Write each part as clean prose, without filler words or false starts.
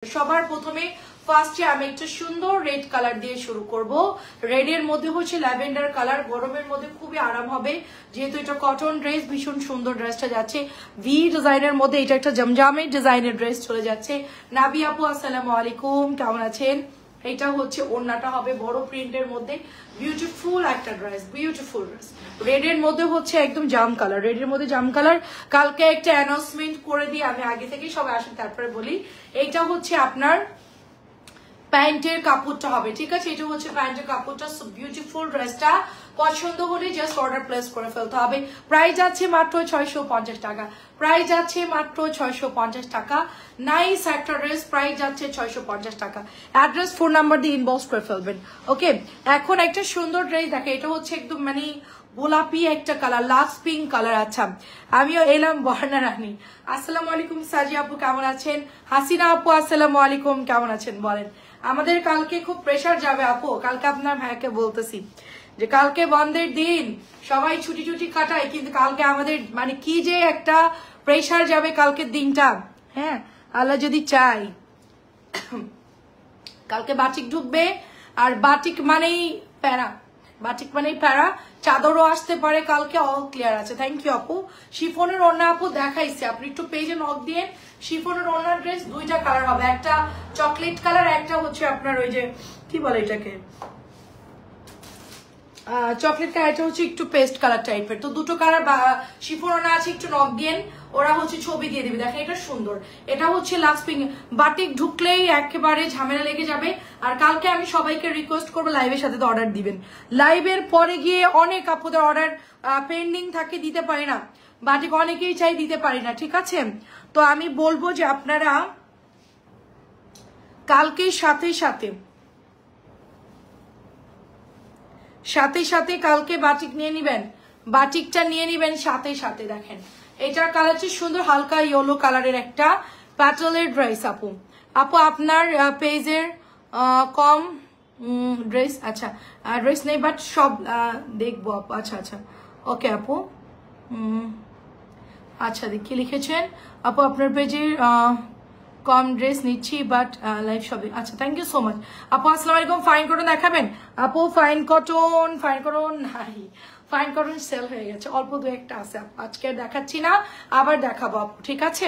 সবার প্রথমে ফার্স্টে আমি একটা সুন্দর রেড কালার দিয়ে শুরু করব। রেডের মধ্যে হচ্ছে ল্যাভেন্ডার কালার, গরমের মধ্যে খুবই আরাম হবে যেহেতু এটা কটন ড্রেস। ভীষণ সুন্দর ড্রেসটা যাচ্ছে ভি ডিজাইনের মধ্যে, এটা একটা জমজমের ডিজাইনের ড্রেস চলে যাচ্ছে। নাবি আপু আসসালামু আলাইকুম, কেমন আছেন? এটা হচ্ছে ওড়নাটা হবে বড় প্রিন্টের মধ্যে, বিউটিফুল একটা ড্রেস, বিউটিফুল ড্রেস। রেডের মধ্যে হচ্ছে একদম জাম কালার, রেডের মধ্যে জাম কালার। কালকে একটা অ্যানাউন্সমেন্ট করে দিই আমি, আগে থেকেই সবাই আসেন তারপরে বলি। এইটা হচ্ছে আপনার প্যান্টের কাপড়টা হবে, ঠিক আছে? এটা হচ্ছে প্যান্টের কাপড়টা, সো বিউটিফুল। ড্রেসটা পছন্দ হলে জাস্ট অর্ডার প্লেস করে ফেলতে হবে। প্রাইস আছে মাত্র 650 টাকা, প্রাইস আছে মাত্র 650 টাকা। নাইস একটা ড্রেস, প্রাইস যাচ্ছে 650 টাকা। অ্যাড্রেস ফোন নাম্বার দিয়ে ইনবক্স করে ফেলবেন। ওকে, এখন একটা সুন্দর ড্রেস দেখে, এটা হচ্ছে একদম মানে গোলাপি একটা কালার, লাক্স পিঙ্ক কালার। আচ্ছা, আমিও এলাম বর্ণা রানী। আসসালামু আলাইকুম সাজি আপু, কেমন আছেন? হাসিনা আপু আসসালামু আলাইকুম, কেমন আছেন বলেন? আমাদের কালকে খুব প্রেসার যাবে আপু, কালকে আপনার ভাইকে বলতেছি যে কালকে বন্ধের দিন, সবাই ছুটি ছুটি কাটায়, কিন্তু কালকে আমাদের মানে কি যে একটা প্রেসার যাবে কালকের দিনটা। হ্যাঁ, আল্লাহ যদি চাই। কালকে বাটিক ঢুকবে, আর বাটিক মানেই প্যারা, বাটিক মানেই প্যারা। চাদরও আসতে পারে কালকে, অল ক্লিয়ার আছে। থ্যাংক ইউ আপু। শিফনের ওড়না আপু দেখাইছে, আপনি একটু পেজে নক দিয়ে। শিফনের ওড়নার ড্রেস দুইটা কালার হবে, একটা চকলেট কালার, একটা হচ্ছে আপনার ওই যে কি বলে এটাকে চকলেট কালার, এটা হচ্ছে একটু পেস্ট কালার টাইপের। তো দুটো কালার শিফন ওড়না আছে, একটু নক দিয়ে ওরা হচ্ছে ছবি দিয়ে দিবে। দেখেন এটা সুন্দর, এটা হচ্ছে লাক্স পিঙ্ক। বাটিক ঢুকলেই একেবারে ঝামেলা লেগে যাবে। আর কালকে আমি সবাইকে রিকোয়েস্ট করবো লাইভের সাথে তো অর্ডার দিবেন। লাইভের পরে গিয়ে অনেক আপুদের অর্ডার পেন্ডিং থাকে, দিতে পারি না। বাটিক অনেকেই চাই, দিতে পারি না, ঠিক আছে? তো আমি বলবো যে আপনারা কালকে সাথে সাথে কালকে বাটিক নিয়ে নিবেন, বাটিকটা নিয়ে নিবেন সাথে সাথে। দেখেন এটার কালার হচ্ছে সুন্দর হালকা ইয়েলো কালারের একটা প্যাটেলের ড্রেস। আপু আপনার পেজের কম ড্রেস, আচ্ছা ড্রেস নেই, বাট সব দেখবো আপু। আচ্ছা আচ্ছা, ওকে আপু। আচ্ছা কি লিখেছেন আপু? আপনার পেজে কম ড্রেস নিচ্ছি, বাট লাইভ সবে। আচ্ছা, থ্যাংক ইউ সো মাচ আপু। আসসালামু আলাইকুম। ফাইন কটন দেখাবেন আপু? ফাইন কটন নাই, ফাইন কটন সেল হয়ে গেছে, অল্প দু একটা আছে, আজকে দেখাচ্ছি না, আবার দেখাবো আপু, ঠিক আছে?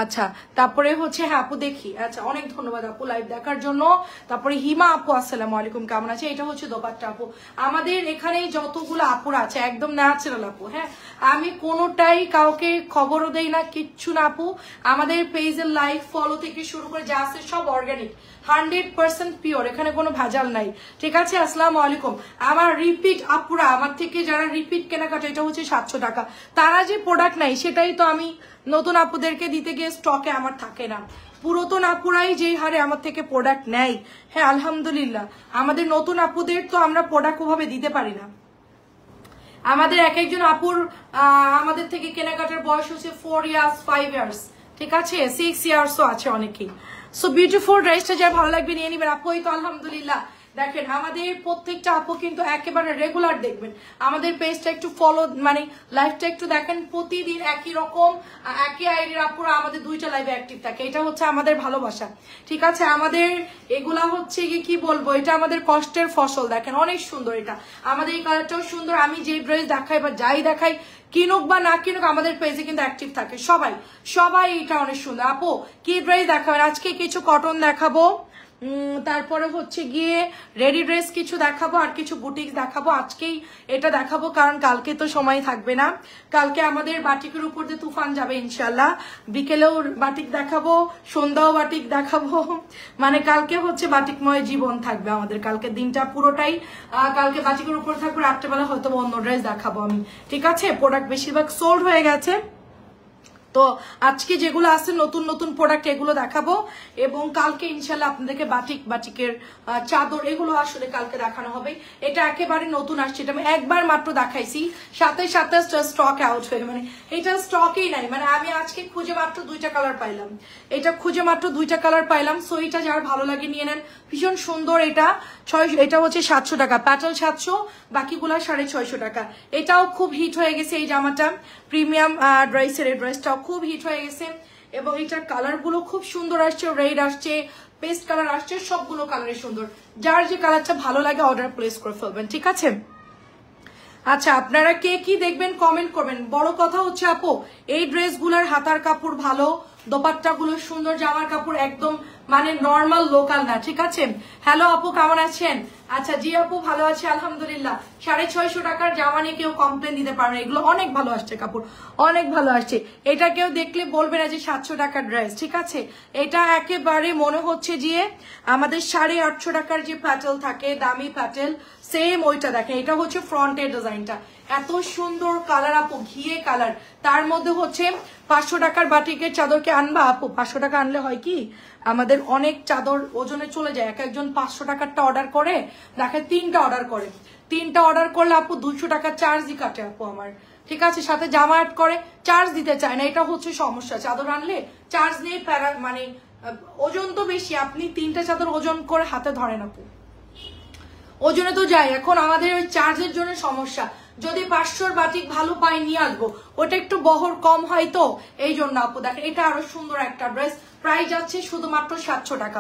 আচ্ছা, তারপরে হচ্ছে হ্যাঁ আপু দেখি। আচ্ছা, অনেক ধন্যবাদ আপু লাইভ দেখার জন্য। তারপরে হিমা আপু আসসালামু আলাইকুম, কেমন আছে? এটা হচ্ছে দোপাট্টা আপু। আমাদের এখানে যতগুলো আপুরা আছে একদম ন্যাচারাল আপু। হ্যাঁ, আমি কোনোটাই কাউকে খবরও দেই না, কিচ্ছু না আপু। আমাদের পেজের লাইভ ফলো থেকে শুরু করে যা আছে সব অর্গানিক, 100% পিওর, এখানে কোনো ভেজাল নাই, ঠিক আছে? আসসালামু আলাইকুম। আমার রিপিট আপুরা, আমার থেকে যারা রিপিট কেনাকাটা, এটা হচ্ছে 700 টাকা। তারা যে প্রোডাক্ট নাই সেটাই তো আমি নতুন আপুদেরকে দিতে গিয়ে স্টকে আমার থাকে না। পুরাতন আপুরাই যেই হারে আমার থেকে প্রোডাক্ট নেয়, হ্যাঁ আলহামদুলিল্লাহ, আমাদের নতুন আপুদের তো আমরা প্রোডাক্ট ওভাবে দিতে পারি না। আমাদের এক একজন আপুর আমাদের থেকে কেনাকাটার বয়স হচ্ছে 4 ইয়ার্স 5 ইয়ার্স, ঠিক আছে? 6 ইয়ার্সও আছে অনেকেই। সো বিউটিফুল ড্রেসটা যার ভালো লাগবে নিয়ে নিবেন আপু। তো আলহামদুলিল্লাহ দেখেন আমাদের প্রত্যেকটা আপু কিন্তু একেবারে রেগুলার দেখবেন আমাদের পেজটা, একটু ফলো মানে লাইভটা একটু দেখেন, প্রতিদিন একই রকম একই আইডির আপুরা আমাদের দুইটা লাইভে অ্যাক্টিভ থাকে। এটা হচ্ছে আমাদের ভালোবাসা, ঠিক আছে? আমাদের এগুলা হচ্ছে কি বলবো, এটা আমাদের কষ্টের ফসল। দেখেন অনেক সুন্দর, এটা আমাদের এই কালারটাও সুন্দর। আমি যে ড্রেস দেখাই বা যাই দেখাই, কিনুক বা না কিনুক, আমাদের পেজে কিন্তু অ্যাক্টিভ থাকে সবাই। এটা অনেক সুন্দর আপু। কি ড্রেস দেখাবেন আজকে? কিছু কটন দেখাবো, তারপরে হচ্ছে গিয়ে রেডি ড্রেস কিছু দেখাবো, আর কিছু বুটিক্স দেখাবো। আজকেই এটা দেখাবো কারণ কালকে তো সময় থাকবে না। কালকে আমাদের বাটিকের উপর যে তুফান যাবে ইনশাল্লাহ, বিকেলেও বাটিক দেখাবো, সন্ধ্যাও বাটিক দেখাবো, মানে কালকে হচ্ছে বাটিকময় জীবন থাকবে আমাদের। কালকে দিনটা পুরোটাই কালকে বাটিকের উপর থাকবে, রাত্রেবেলা হয়তো অন্য ড্রেস দেখাবো আমি, ঠিক আছে? প্রোডাক্ট বেশিরভাগ সোল্ড হয়ে গেছে, তো আজকে যেগুলো আছে নতুন নতুন প্রোডাক্ট এগুলো দেখাবো। এবং কালকে ইনশাল্লাহ আপনাদেরকে বাটিকের চাদর এগুলো আসলে কালকে দেখানো হবে। এটা একেবারে নতুন আসছে, এটা আমি একবার মাত্র দেখাইছি, সাথে স্টক আউট হয়ে, মানে এটা স্টকেই নাই। মানে আমি আজকে খুঁজে মাত্র 2টা কালার পাইলাম, এটা খুঁজে মাত্র 2টা কালার পাইলাম। সো এটা যার ভালো লাগে নিয়ে নেন, ভীষণ সুন্দর। এটা হচ্ছে 700 টাকা, প্যাটেল 700, বাকিগুলা 650 টাকা। এটাও খুব হিট হয়ে গেছে এই জামাটা, প্রিমিয়াম ড্রেসের এই ড্রেসটাও খুব হিট হয়ে গেছে। এবং এটার কালারগুলো খুব সুন্দর আসছে, রেড আসছে, পেস্ট কালার আসছে, সবগুলো কালারই সুন্দর। যার যে কালারটা ভালো লাগে অর্ডার প্লেস করে ফেলবেন, ঠিক আছে? আচ্ছা, আপনারা কে কি দেখবেন কমেন্ট করবেন। বড় কথা হচ্ছে আপু, এই ড্রেসগুলোর হাতার কাপড় ভালো, দোপাট্টাগুলো সুন্দর, জামার কাপড় একদম মানে নর্মাল লোকাল না, ঠিক আছে? হ্যালো আপু, কেমন আছেন? আচ্ছা জি আপু, ভালো আছি আলহামদুলিল্লাহ। 650 টাকার জামা নিয়ে কেউ কমপ্লেন দিতে পারে না, এগুলো অনেক ভালো আসছে, কাপড় অনেক ভালো আসছে। এটা কেউ দেখলে বলবে না যে 700 টাকার ড্রেস, ঠিক আছে? এটা একেবারে মনে হচ্ছে যে আমাদের 850 টাকার যে প্যাটেল থাকে, দামি প্যাটেল, সেম ওইটা দেখেন। এটা হচ্ছে ফ্রন্টের ডিজাইনটা, এত সুন্দর কালার আপু, ঘিয়ে কালার। তার মধ্যে হচ্ছে 500 টাকার বাটিকের চাদরকে আনবা আপু, 500 টাকা আনলে হয় কি আমাদের অনেক চাদর ওজনে চলে যায়। এক একজন 500 টাকারটা অর্ডার করে, দেখে 3টা অর্ডার করে, 3টা অর্ডার করলে আপু 200 টাকা চার্জই কাটে আপু আমার, ঠিক আছে? সাথে জামা অ্যাড করে, চার্জ দিতে চায় না, এটা হচ্ছে সমস্যা। চাদর আনলে চার্জ নিয়ে মানে ওজন তো বেশি, আপনি 3টা চাদর ওজন করে হাতে ধরেন আপু, ওজনে তো যায়। এখন আমাদের ওই চার্জের জন্য সমস্যা। যদি 500 বাটিক ভালো পাই নিয়ে আসবো, ওটা একটু বহর কম হয় তো এই জন্য আপু। দেখেন এটা আরো সুন্দর একটা ড্রেস, প্রাইস যাচ্ছে শুধুমাত্র 700 টাকা।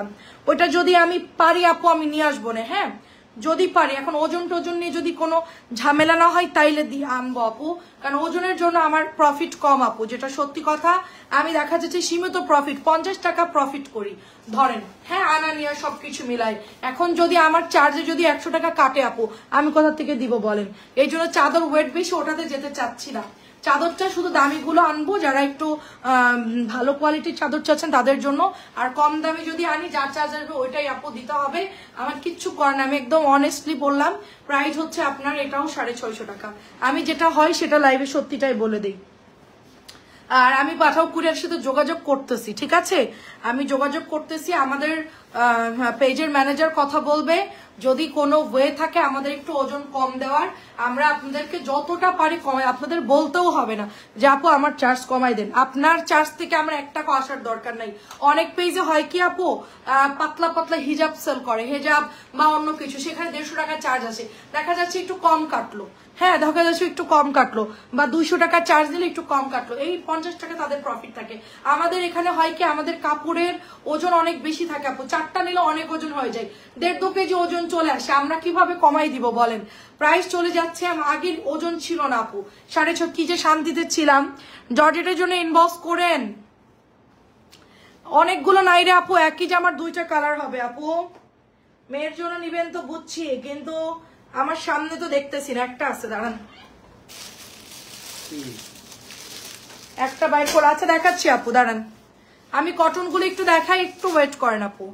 ওটা যদি আমি পারি আপু আমি নিয়ে আসবো না, হ্যাঁ যদি পারি। এখন ওজন টোজন নিয়ে যদি কোনো ঝামেলা না হয় তাইলে দিয়ে আনবো আপু, কারণ ওজনের জন্য আমার প্রফিট কম আপু, যেটা সত্যি কথা। আমি দেখা যাচ্ছে সীমিত প্রফিট, 50 টাকা প্রফিট করি ধরেন, হ্যাঁ আনা নিয়ে সবকিছু মিলাই। এখন যদি আমার চার্জে যদি 100 টাকা কাটে আপু, আমি কোথা থেকে দিব বলেন? এই জন্য চাদর ওয়েট বেশি, ওটাতে যেতে চাচ্ছি না। চাদরটা শুধু দামিগুলো আনবো, যারা একটু ভালো কোয়ালিটির চাদর চাচ্ছেন তাদের জন্য। আর কম দামে যদি আনি, যার চার্জ আসবে ওইটাই আপু দিতে হবে, আমার কিচ্ছু করার না। আমি একদম অনেস্টলি বললাম, প্রাইস হচ্ছে আপনার এটাও 650 টাকা। আমি যেটা হয় সেটা লাইভে সত্যিটাই বলে দিই। আর আমি পাঠাও কুরিয়ার সাথে যোগাযোগ করতেছি, ঠিক আছে? আমি যোগাযোগ করতেছি, আমাদের পেজের ম্যানেজার কথা বলবে, যদি কোনো ওয়ে থাকে আমাদের একটু ওজন কম দেওয়ার, আমরা আপনাদেরকে যতটা পারি কমাই, আপনাদের বলতেও হবে না যে আপু আমার চার্জ কমাই দেন। আপনার চার্জ থেকে আমরা 1 টাকা আসার দরকার নাই। অনেক পেজে হয় কি আপু, পাতলা পাতলা হিজাব সেল করে, হিজাব বা অন্য কিছু, সেখানে 150 টাকা চার্জ আছে, দেখা যাচ্ছে একটু কম কাটলো, হ্যাঁ দেখা যাচ্ছে একটু কম কাটলো, বা 200 টাকা চার্জ দিলে একটু কম কাটলো, এই 50 টাকা তাদের প্রফিট থাকে। আমাদের এখানে হয় কি, আমাদের কাপড়ের ওজন অনেক বেশি থাকে আপু, 4টা নিলে অনেক ওজন হয়ে যায়, 1.5-2 কেজি ওজন চলে আসে। আমরা কিভাবে কমাই দিব বলেন? প্রাইস চলে যাচ্ছে, আগের ওজন ছিল না আপু 650, কি যে শান্তিতে ছিলাম। জর্জেটের জন্য ইনবক্স করেন, অনেকগুলো নাই রে আপু, একই জামার 2টা কালার হবে আপু। মেয়ের জন্য নিবেন তো বুঝছি, কিন্তু আমার সামনে তো দেখতেছি না, একটা আছে, দাঁড়ান একটা বাইর করে আছে, দেখাচ্ছি আপু দাঁড়ান। আমি কটন গুলো একটু দেখাই, একটু ওয়েট করেন আপু।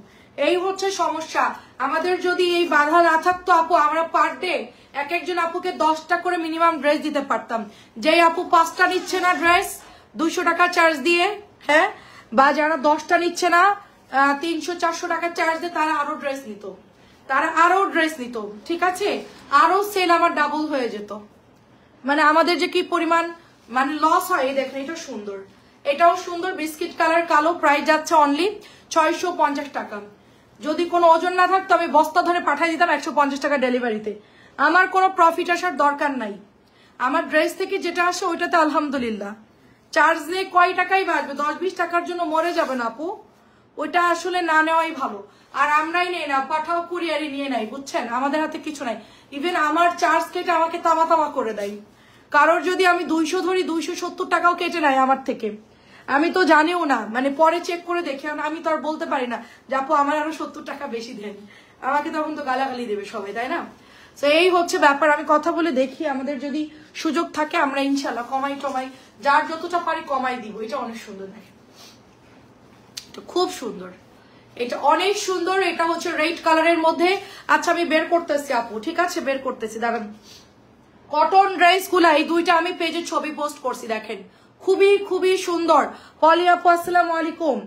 এই হচ্ছে সমস্যা, আমাদের যদি এই বাধা না থাকতো আপু, আমরা পার ডে এক একজন আপুকে 10টা করে মিনিমাম ড্রেস দিতে পারতাম। যেই আপু 5টা নিচ্ছে না ড্রেস 200 টাকা চার্জ দিয়ে, হ্যাঁ, বা যারা 10টা নিচ্ছে না 300-400 টাকা চার্জ দিয়ে, তারা আরো ড্রেস নিত, ঠিক আছে? আরো সেল আমার ডাবল হয়ে যেত। মানে আমাদের যে কি পরিমাণ মানে লস হয়। এই দেখেন এটা সুন্দর, এটাও সুন্দর, বিস্কিট কালার কালো, প্রাইস যাচ্ছে অনলি 650 টাকা। যদি কোনো ওজন না থাকতো আমি বস্তা ধরে পাঠিয়ে দিতাম 150 টাকা ডেলিভারিতে, আমার কোনো প্রফিট আসার দরকার নাই। আমার ড্রেস থেকে যেটা আসে ওইটাতে আলহামদুলিল্লাহ, চার্জ নিয়ে কয় টাকাই বাঁচবে, 10-20 টাকার জন্য মরে যাবে না আপু, ওইটা আসলে না নেওয়াই ভালো। আর আমরাই নেই না, পাঠাও কুরিয়ারি নিয়ে নাই, বুঝছেন? আমাদের হাতে কিছু নাই। ইভেন আমার চার্জ কেটে আমাকে তামা তামা করে দেয়। কারোর যদি আমি 200 ধরি, 270 টাকাও কেটে নেয় আমার থেকে, আমি তো জানিও না, মানে পরে চেক করে দেখি। আমি তো আর বলতে পারি না যে আপু আমার আরো 70 টাকা বেশি দেন, আমাকে তখন তো গালাগালি দেবে সবাই, তাই না? তো এই হচ্ছে ব্যাপার, আমি কথা বলে দেখি, আমাদের যদি সুযোগ থাকে আমরা ইনশাল্লাহ কমাই টমাই, যার যতটা পারি কমাই দিব। এটা অনেক সুন্দর, দেখেন খুব সুন্দর, এটা অনেক সুন্দর। এটা হচ্ছে রেড কালারের মধ্যে। আচ্ছা আমি বের করতেছি আপু, ঠিক আছে বের করতেছি, দাঁড়ান। কটন ড্রেস গুলা এই 2টা আমি পেজে ছবি পোস্ট করছি, দেখেন খুবই খুবই সুন্দর। পলি আপু আসসালামু আলাইকুম।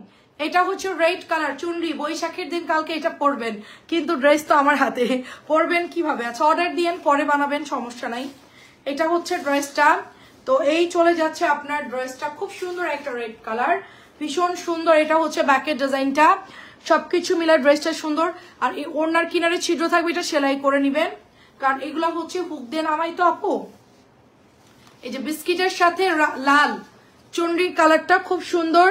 এটা হচ্ছে রেড কালার চুনরি, বৈশাখের দিন কালকে এটা পরবেন, কিন্তু ড্রেস তো আমার হাতে, পরবেন কিভাবে? আচ্ছা অর্ডার দিয়েন, পরে বানাবেন, সমস্যা নাই। এটা হচ্ছে ড্রেসটা, তো এই চলে যাচ্ছে আপনার ড্রেসটা, খুব সুন্দর একটা রেড কালার, ভীষণ সুন্দর। এটা হচ্ছে ব্যাকের ডিজাইনটা, সবকিছু মিলে ড্রেসটা সুন্দর। আর এই ওড়নার কিনারে ছিদ্র থাকবে, এটা সেলাই করে নিবেন, কারণ এগুলো হচ্ছে হুক দিয়ে নামাই তো আপু। এই যে বিস্কিটের সাথে লাল চুনরির কালারটা খুব সুন্দর,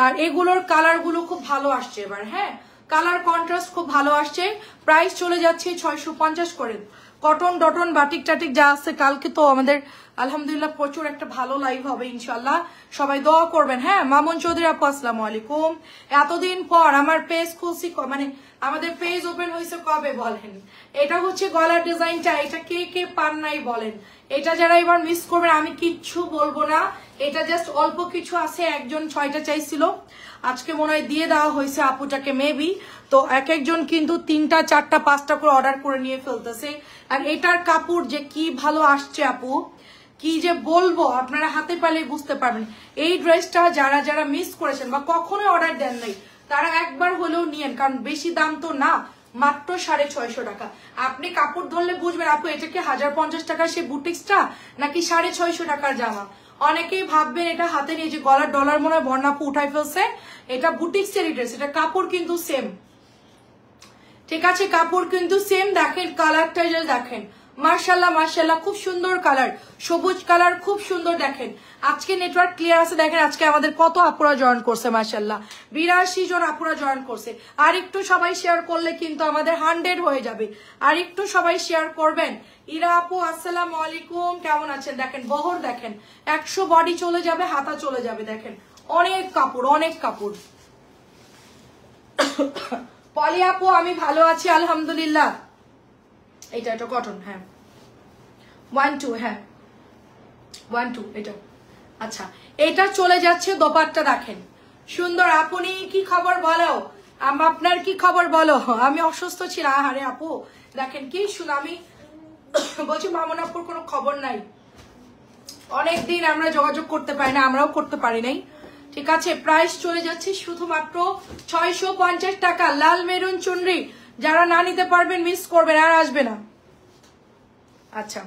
আর এগুলোর কালার গুলো খুব ভালো আসছে এবার। হ্যাঁ, কালার কন্ট্রাস্ট খুব ভালো আসছে। প্রাইস চলে যাচ্ছে 650 করে। কটন ডটন বাটিক টাটিক যা আছে, কালকে তো আমাদের আলহামদুলিল্লাহ প্রচুর একটা ভালো লাইভ হবে ইনশাল্লাহ, সবাই দোয়া করবেন। হ্যাঁ, মামুন চৌধুরী আপু আসসালামু আলাইকুম। এতদিন পর আমার পেজ খুলছি, মানে আমাদের পেজ ওপেন হয়েছে কবে বলেন? এটা হচ্ছে গলার ডিজাইনটা, এটা কে কে পান নাই বলেন? এটা যারা এবার মিস করবেন আমি কিচ্ছু বলবো না, এটা জাস্ট অল্প কিছু আছে। একজন 6টা চাইছিল, আজকে মনে হয় দিয়ে দেওয়া হয়েছে আপুটাকে মেবি। তো এক একজন কিন্তু 3টা 4টা 5টা করে অর্ডার করে নিয়ে ফেলতেছে। আর এটার কাপড় যে কি ভালো আসছে আপু, কি যে বলবো, আপনারা হাতে পেলে বুঝতে পারবেন। এই ড্রেসটা যারা যারা মিস করেছেন বা কখনো অর্ডার দেন নাই তারা একবার হলেও নিয়েন, কারণ বেশি দাম তো না, মাত্র 650 টাকা। আপনি কাপড় ধরলে বুঝবেন আপু এটা কি 1050 টাকা সে বুটিক্সটা নাকি 650 টাকার জামা। অনেকেই ভাববেন এটা হাতে নিয়ে যে গলার ডলার মনে হয় বর্ণাপু উঠাই ফেলছে, এটা বুটিক্সের ড্রেস, এটা কাপড় কিন্তু সেম। ঠিক আছে, কাপড় কিন্তু সেম। দেখেন কালারটা যে দেখেন, মার্শাল্লাহ মার্শাল্লাহ, খুব সুন্দর কালার, সবুজ কালার, খুব সুন্দর। দেখেন আজকে নেটওয়ার্ক ক্লিয়ার আছে, দেখেন আজকে আমাদের কত আপুরা জয়েন করছে, মার্শাল্লাহ 82 জন আপুরা জয়েন করছে। আর একটু সবাই শেয়ার করলে কিন্তু আমাদের 100 হয়ে যাবে, আর একটু সবাই শেয়ার করবেন। ইরা আপু আসসালামু আলাইকুম, কেমন আছেন? দেখেন বহর, দেখেন 100 বডি চলে যাবে, হাতা চলে যাবে। দেখেন অনেক কাপড়, অনেক কাপড়। পলি আপু আমি ভালো আছি আলহামদুলিল্লাহ। এটা একটা কটন, হ্যাঁ 1-2, হ্যাঁ 1-2 এটা। আচ্ছা, এটা চলে যাচ্ছে দোপাট্টা, দেখেন সুন্দর। আপনি কি খবর বলো, আপনার কি খবর বলো? আমি অসুস্থ ছিলাম, আরে আপু দেখেন কি সুন্দর। আমি বলছি মামুন আপুর কোনো খবর নাই, অনেকদিন আমরা যোগাযোগ করতে পারি না, আমরাও করতে পারি নাই। ঠিক আছে, প্রাইস চলে যাচ্ছে শুধুমাত্র 650 টাকা। লাল মেরুন চুনরি, যারা না নিতে পারবেন মিস করবেন, আর আসবে না। আচ্ছা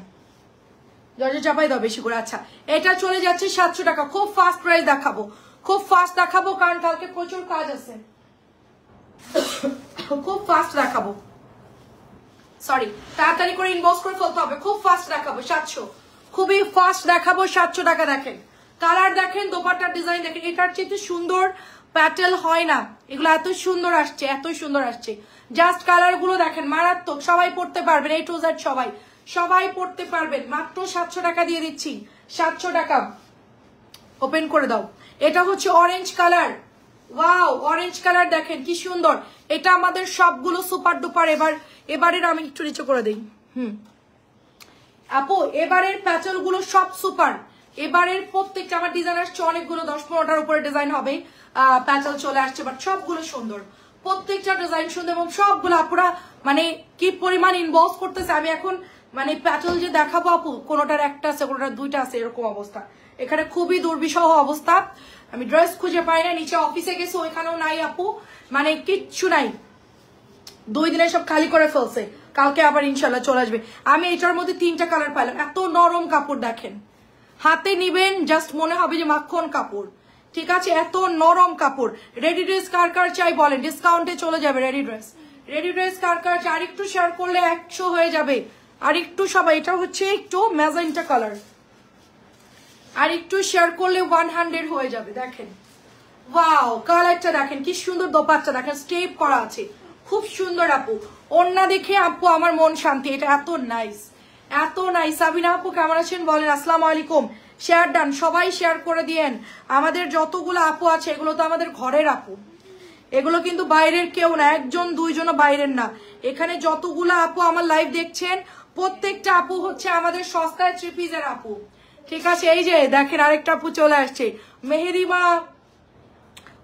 জর্জেট চাপাই দাও বেশি করে। আচ্ছা, এটা চলে যাচ্ছে 700 টাকা। খুব ফাস্ট প্রাইস দেখাবো, খুব ফাস্ট দেখাবো, কারণ কালকে প্রচুর কাজ আছে। খুব ফাস্ট দেখাবো, সরি তাড়াতাড়ি করে ইনবক্স করে ফেলতে হবে। খুব ফাস্ট দেখাবো 700, খুবই ফাস্ট দেখাবো 700 টাকা। দেখেন কালার, দেখেন দোপাট্টার ডিজাইন, দেখেন এটার চেয়ে সুন্দর প্যাটেল হয় না, এগুলো এত সুন্দর আসছে, এত সুন্দর আসছে। জাস্ট কালার গুলো দেখেন মারাত্মক, সবাই পড়তে পারবেন, A to Z সবাই সবাই পড়তে পারবেন। মাত্র 700 টাকা দিয়ে দিচ্ছি, 700 টাকা। ওপেন করে দাও। এটা হচ্ছে orange colour, wow orange colour, দেখেন কি সুন্দর। এটা আমাদের সবগুলো সুপার ডুপার। এবারের আমি একটু নিচে করে দিই। আপু এবারের প্যাটেল গুলো সব সুপার। এবারের প্রত্যেকটা আমার ডিজাইন আসছে অনেকগুলো, 10-15টার উপরে ডিজাইন হবে, প্যাটেল চলে আসছে, বাট সবগুলো সুন্দর, প্রত্যেকটা ডিজাইন সুন্দর। এবং সবগুলো আপুরা মানে কি পরিমাণ ইনবক্স করতেছে। আমি এখন মানে প্যাটেল যে দেখাবো আপু, কোনোটার একটা আছে, কোনোটার 2টা আছে, এরকম অবস্থা। এখানে খুবই দুর্বিষহ অবস্থা, আমি ড্রেস খুঁজে পাই না। নিচে অফিসে গেছে, ওইখানেও নাই আপু, মানে কিচ্ছু নাই। 2 দিনে সব খালি করে ফেলছে, কালকে আবার ইনশাল্লাহ চলে আসবে। আমি এটার মধ্যে 3টা কালার পাইলাম। এত নরম কাপড়, দেখেন হাতে নিবেন জাস্ট মনে হবে যে মাখন কাপড়। ঠিক আছে, এত নরম কাপড়। রেডি ড্রেস কার কার চাই বলেন, ডিসকাউন্টে চলে যাবে রেডি ড্রেস। রেডি ড্রেস কার কার চাই, আর একটু শেয়ার করলে 100 হয়ে যাবে। আর একটু সবাই, এটা হচ্ছে একটু ম্যাজেন্টা কালার, আর একটু শেয়ার করলে 100 হয়ে যাবে। দেখেন ওয়াও কালারটা দেখেন কি সুন্দর, দোপাট্টা দেখেন স্টেপ করা আছে, খুব সুন্দর আপু। ওড়না দেখে আপু আমার মন শান্তি, এটা এত নাইস, এত নাইস। সাবিনা আপু কেমন আছেন বলেন? আসসালামু আলাইকুম। শেয়ার ডান, সবাই শেয়ার করে দিয়েন। আমাদের যতগুলো আপু আছে এগুলো তো আমাদের ঘরের আপু, এগুলো কিন্তু বাইরের কেউ না, 1-2 বাইরের না। এখানে যতগুলো আপু আমার লাইভ দেখছেন প্রত্যেকটা আপু হচ্ছে আমাদের সস্তায় 3 পিসের আপু। ঠিক আছে, এই যে দেখেন আরেকটা আপু চলে আসছে, মেহেরিমা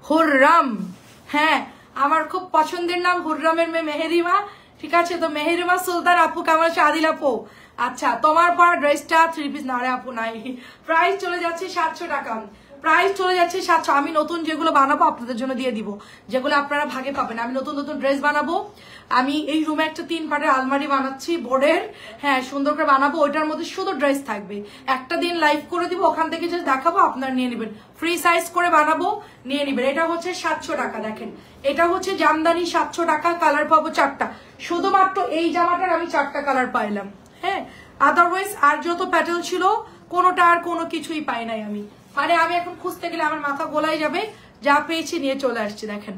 হুররাম। হ্যাঁ আমার খুব পছন্দের নাম, হুররামের মেয়ে মেহেরিমা। ঠিক আছে, তো মেহেরিমা সুলতান আপু কেমন আছে? আদিল আপু আচ্ছা, তোমার পর ড্রেসটা 3 পিস না রে আপু নাই। প্রাইস চলে যাচ্ছে 700 টাকা, প্রাইস চলে যাচ্ছে 700। আমি নতুন যেগুলো বানাবো আপনাদের জন্য দিয়ে দিব, যেগুলো আপনারা ভাগে পাবেন। আমি নতুন নতুন ড্রেস বানাবো। আমি এই রুমে একটা 3 পার্টের আলমারি বানাচ্ছি বোর্ডের, হ্যাঁ সুন্দর করে বানাবো। ওইটার মধ্যে শুধু ড্রেস থাকবে, একটা দিন লাইভ করে দিব, ওখান থেকে যে দেখাবো আপনারা নিয়ে নেবেন, ফ্রি সাইজ করে বানাবো, নিয়ে নেবেন। এটা হচ্ছে 700 টাকা। দেখেন এটা হচ্ছে জামদানি, 700 টাকা। কালার পাবো 4টা, শুধুমাত্র এই জামাটার আমি 4টা কালার পাইলাম। হ্যাঁ আদারওয়াইজ আর যত প্যাটেল ছিল কোনোটা আর কোনো কিছুই পাই নাই আমি, মানে আমি এখন খুঁজতে গেলে আমার মাথা গোলাই যাবে যা পেয়েছি নিয়ে চলে আসছি। দেখেন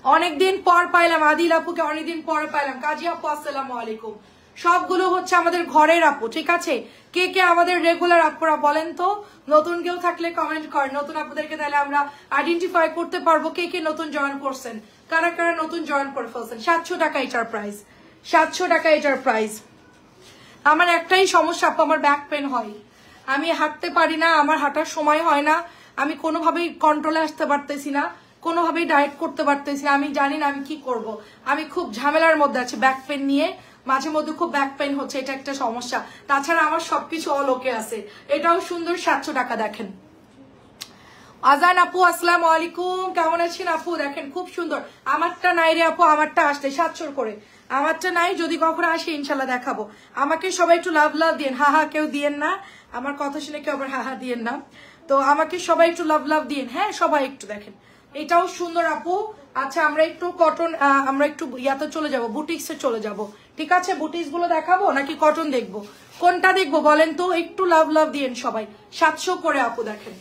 অনেকদিন পর পাইলাম আদিল আপুকে, অনেকদিন পরে পাইলাম। কাজী আপু আসসালামু আলাইকুম। সবগুলো হচ্ছে আমাদের ঘরের আপু, ঠিক আছে? কে কে আমাদের রেগুলার আপুরা বলেন তো? নতুন কেউ থাকলে কমেন্ট করেন, নতুন আপুদেরকে তাহলে আমরা আইডেন্টিফাই করতে পারবো কে কে নতুন জয়েন করছেন, কারা কারা নতুন জয়েন করে ফেলছেন। 700 টাকা এটার প্রাইস, 700 টাকা এটার প্রাইস। আমার একটাই সমস্যা আপু, আমার ব্যাক পেন হয়, আমি হাঁটতে পারি না, আমার হাঁটার সময় হয় না, আমি কোনোভাবেই কন্ট্রোলে আসতে পারতেছি না, কোনোভাবেই ডায়েট করতে পারতেছি না, আমি জানি না আমি কি করব। আমি খুব ঝামেলার মধ্যে আছি ব্যাক পেন নিয়ে, মাঝে মধ্যে খুব ব্যাক পেন হচ্ছে, এটা একটা সমস্যা। তাছাড়া আমার সবকিছু অল ওকে আছে। এটাও সুন্দর 700 টাকা। দেখেন আজান আপু আসসালামু আলাইকুম, কেমন আছেন আপু? দেখেন খুব সুন্দর। আমারটা নাই রে আপু, আমারটা আসলে 700 করে, আমারটা নাই, যদি কখনো আসে ইনশাল্লাহ দেখাবো। আমাকে সবাই একটু লাভ লাভ দিয়েন, হা হা কেউ দিয়েন না, আমার কথা শুনে কেউ আবার হা হা দিয়েন না। তো আমাকে সবাই একটু লাভ লাভ দিয়েন, হ্যাঁ সবাই একটু। দেখেন এটাও সুন্দর আপু। আচ্ছা আমরা একটু কটন, আমরা একটু ইয়াতে চলে যাব, বুটিক্সে চলে যাব, ঠিক আছে? বুটিক্স গুলো দেখাবো নাকি কটন দেখবো, কোনটা দেখবো বলেন তো? একটু লাভ লাভ দিয়েন সবাই। 700 করে আপু, দেখেন